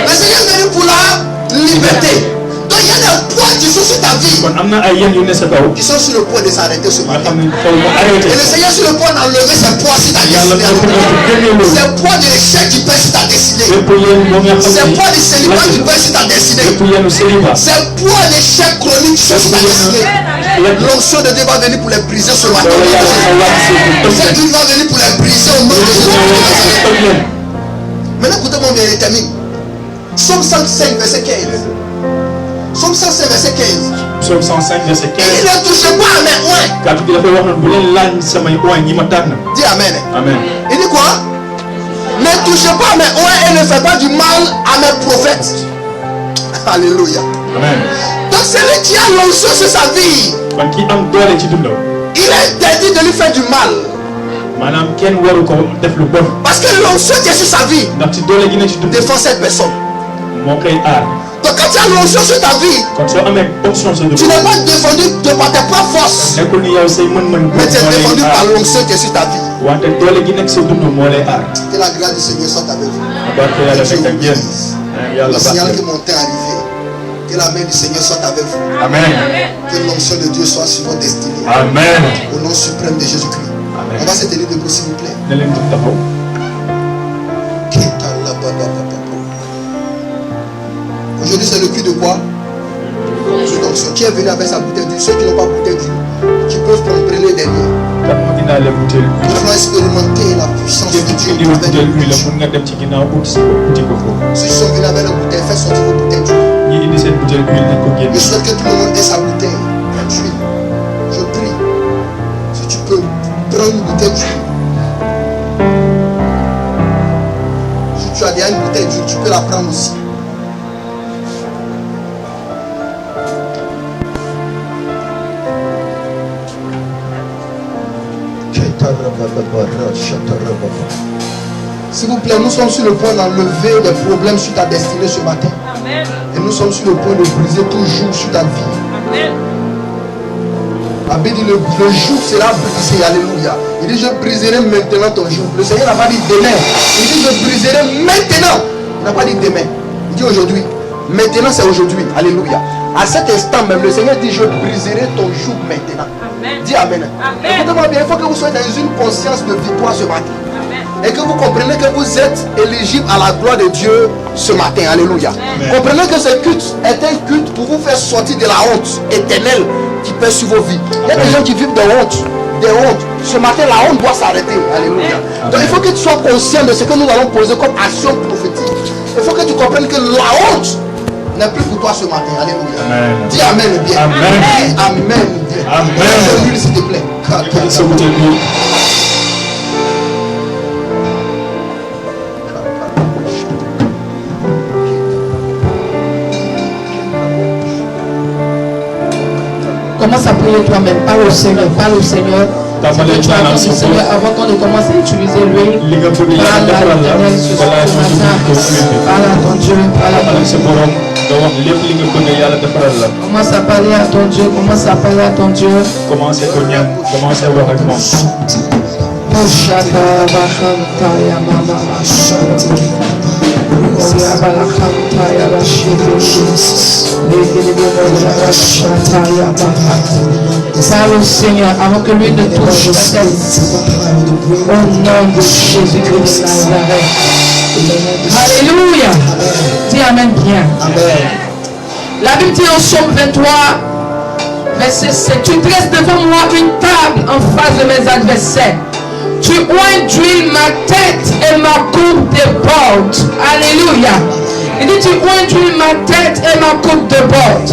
Le Seigneur est venu pour la liberté. Donc il y a des poids qui sont sur ta vie, qui sont sur le point de s'arrêter ce matin. Et le Seigneur sur le point d'enlever ces poids sur ta destinée. Ces poids de l'échec qui pèsent sur ta destinée. Ces poids de célibat qui pèsent sur ta destinée. Ces poids d'échec chronique qui sont sur ta destinée. L'onction de Dieu va venir pour les briser ce matin. Cette vie va venir pour les briser au nom de Jésus. Maintenant écoutez-moi bien, il termine. Psaume 105 verset 15. Psaume 105 verset 15. Psaume 105 verset 15. Il ne touche pas à mes oins. Dis amen. Amen. Il dit quoi? Ne touchez pas à mes oins et ne faites pas du mal à mes prophètes. Alléluia. Amen. Donc celui qui a l'onction sur sa vie, il est interdit de lui faire du mal. Parce que l'onction qui est sur sa vie défend cette personne. Donc quand tu as l'onction sur ta vie, tu n'es pas défendu de par tes propres forces, mais tu es défendu par l'onction qui est sur ta vie. Que la grâce du Seigneur soit avec vous. Le signal que mon temps est arrivé. Que la main du Seigneur soit avec vous. Amen. Que l'onction de Dieu soit sur votre destinée. Amen. Au nom suprême de Jésus-Christ. On va se tenir debout s'il vous plaît. Aujourd'hui c'est le cul de quoi? Donc qui est venu avec sa bouteille d'huile? Ceux qui n'ont pas bouteille d'huile, qui peuvent prendre les derniers. Nous allons expérimenter la puissance de Dieu avec l'huile. Ceux qui sont venus avec la bouteille, faites sortir vos bouteilles d'huile. Je souhaite que tout le monde ait sa bouteille d'huile. Je prie. Si tu peux prendre une bouteille d'huile. Si tu as déjà une bouteille d'huile, tu peux la prendre aussi. S'il vous plaît, nous sommes sur le point d'enlever des problèmes sur ta destinée ce matin. Amen. Et nous sommes sur le point de briser tout joug sur ta vie. Amen. La Bible dit le joug sera brisé. Alléluia. Il dit je briserai maintenant ton joug. Le Seigneur n'a pas dit demain. Il dit je briserai maintenant. Il n'a pas dit demain. Il dit aujourd'hui. Maintenant c'est aujourd'hui. Alléluia. À cet instant même, le Seigneur dit je briserai ton joug maintenant. Amen. Dis amen. Écoutez-moi bien, il faut que vous soyez dans une conscience de victoire ce matin. Et que vous comprenez que vous êtes éligible à la gloire de Dieu ce matin. Alléluia. Amen. Comprenez que ce culte est un culte pour vous faire sortir de la honte éternelle qui pèse sur vos vies. Il y a des gens qui vivent de honte. Des hontes. Ce matin, la honte doit s'arrêter. Alléluia. Amen. Donc il faut que tu sois conscient de ce que nous allons poser comme action prophétique. Il faut que tu comprennes que la honte n'est plus pour toi ce matin. Alléluia. Amen. Dis amen bien. Amen. Dis amen bien. Amen. S'il te plaît. Commence à prier toi-même. Parle au Seigneur. Parle au Seigneur. Tu as dit, Seigneur, avant qu'on ne commence à utiliser l'huile, parle à l'Éternel ce matin. Parle à ton Dieu, parle à ton Dieu. Commence à parler à ton Dieu, commence à parler à ton Dieu. Commence à voir avec moi. Parle au Seigneur avant que lui ne touche ta tête. Au nom de Jésus-Christ de Nazareth. Alléluia. Dis Amen bien. La Bible dit en Psaume 23, verset 7, tu dresses devant moi une table en face de mes adversaires. Tu oins d'huile ma tête et ma coupe déborde. Alléluia. Il dit tu oins d'huile ma tête et ma coupe déborde.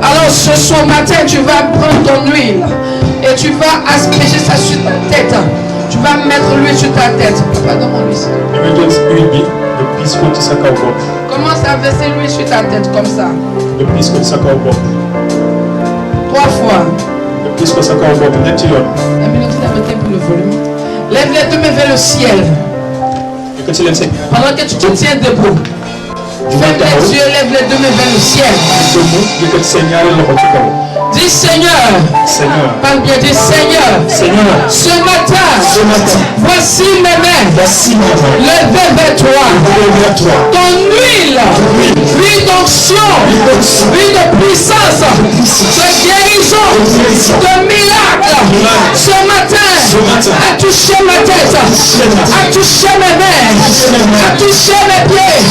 Alors ce soir matin tu vas prendre ton huile et tu vas asperger ça sur ta tête. Tu vas mettre l'huile sur ta tête. Papa, donne-moi l'huile. Commence à verser l'huile sur ta tête comme ça. 3 fois. Un minute, mettez pour le volume. Lève les deux mains vers le ciel. Pendant que tu te tiens debout. Ferme les yeux, lève les deux mains vers le ciel. Dis Seigneur. Parle bien, dis Seigneur. Ce matin. Voici mes mains. Levez vers toi. Ton huile. Huile d'onction. Huile de puissance. De guérison. De miracle. Ce matin. A touché ma tête. A touché mes mains. A touché mes pieds.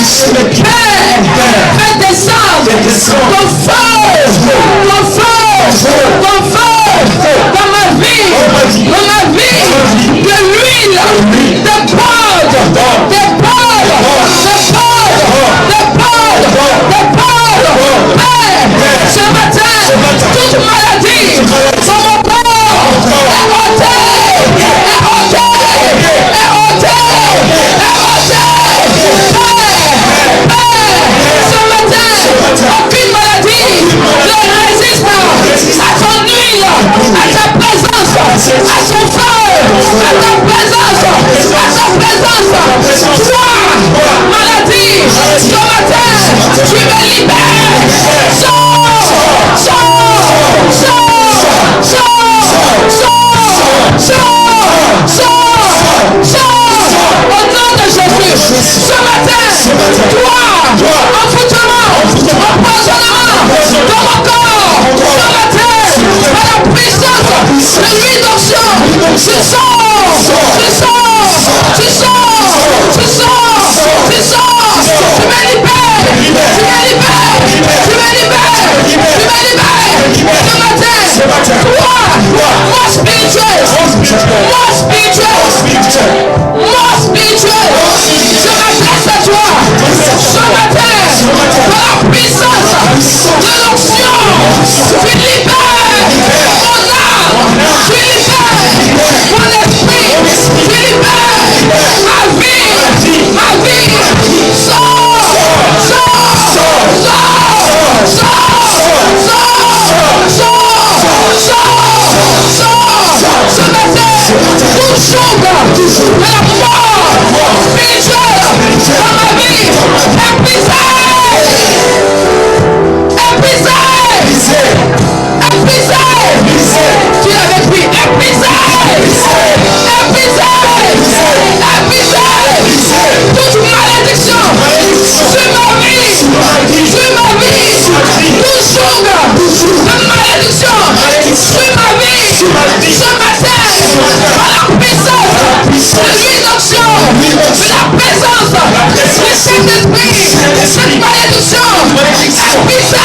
Père, fais descendre ton feu dans ma vie, de l'huile, des pods, Père, ce matin, toute maladie dans mon corps est ôtée. Aucune maladie ne résiste à ton huile, à ta présence, à son feu, à ta présence. Toi, maladie, ce matin, tu me libères. Au nom de Jésus, ce matin, toi, envoûtement, empoisonnement dans mon corps, ce matin, par la puissance de l'huile d'onction, tu sors, tu me libères, ce matin, toi, moi spirituel, je m'adresse à toi, ce matin, par la puissance de l'onction, tu libères mon âme, tu libères mon esprit, tu libères ma vie, ce matin, tout chose de la mort spirituelle dans ma vie est brisée. Tu l'avais pris, est brisée. Toute malédiction sur ma vie, tout jour de malédiction sur ma vie, ce matin, par la puissance de l'huile d'onction, de la présence du Saint-Esprit, cette malédiction est brisée.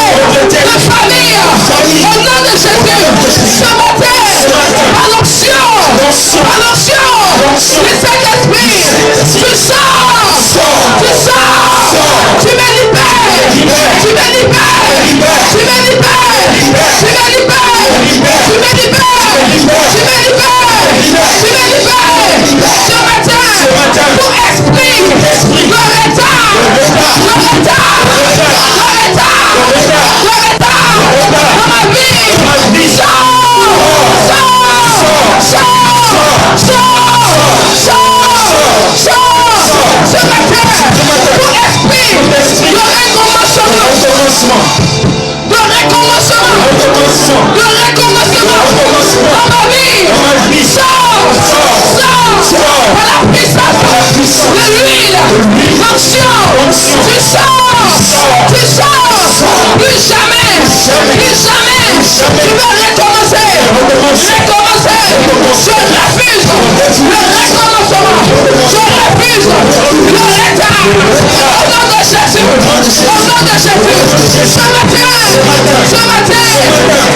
Pauvreté de famille, au nom de Jésus, ce matin, par l'onction du Saint-Esprit, tu sors, tu me libères,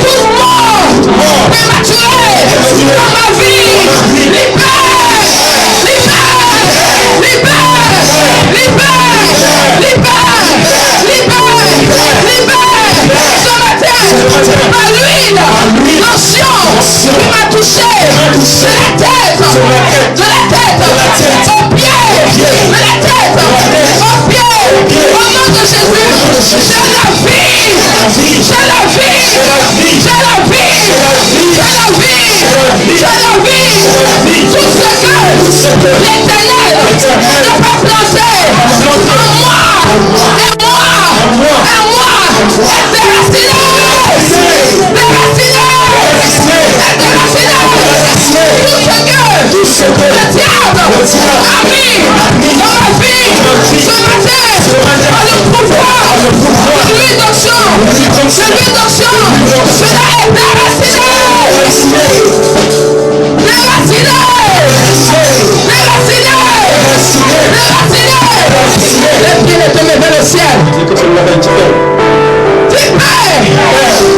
toute mort prématurée dans ma vie, par l'huile, l'onction qui m'a touché de la tête aux pieds, de la tête aux pieds, au nom de Jésus, j'ai la vie, j'ai la vie, j'ai la vie, j'ai la vie, j'ai la vie, tout ce que l'Éternel n'a pas planté en moi, et moi, tout ce que le diable a mis dans ma vie ce matin, par le pouvoir de l'huile d'onction, je l'ai les pieds les tombés vers le ciel.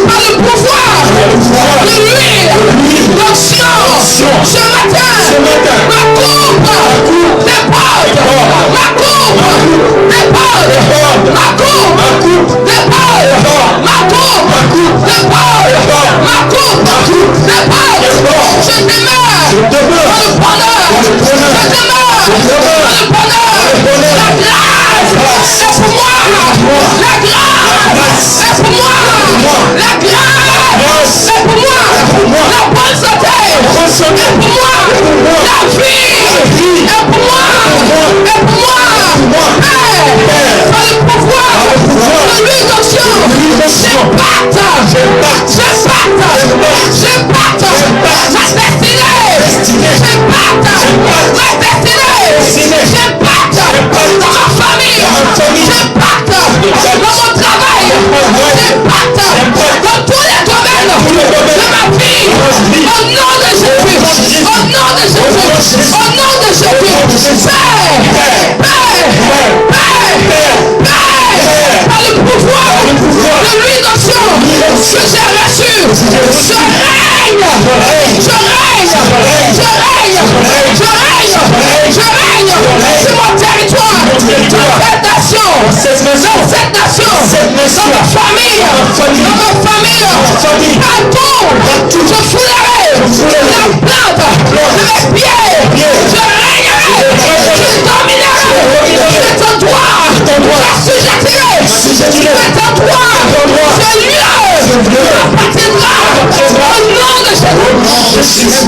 Par le pouvoir de l'huile d'onction, ce matin, ma coupe déborde, ma coupe déborde, ma coupe déborde, ma coupe déborde, ma coupe déborde. Je demeure dans le bonheur, je demeure dans le bonheur. La grâce est pour moi, la grâce est pour moi, la grâce est pour moi, la bonne santé est pour moi, la vie est pour moi, par le pouvoir de l'huile d'onction, j'épate ma destinée, j'épate ma destinée, j'épate dans ma famille, j'épate dans mon travail, j'épate dans tous les domaines de ma vie, au nom de Jésus, au nom de Jésus, au nom de Jésus, par le pouvoir de l'huile d'onction que j'ai reçu, je règne sur mon territoire, dans cette nation, dans ma famille, partout, je foulerai la plante de mes pieds, je régnerai, je dominerai cet endroit, j'assujettirai cet endroit, ce lieu appartiendra au nom de Jésus.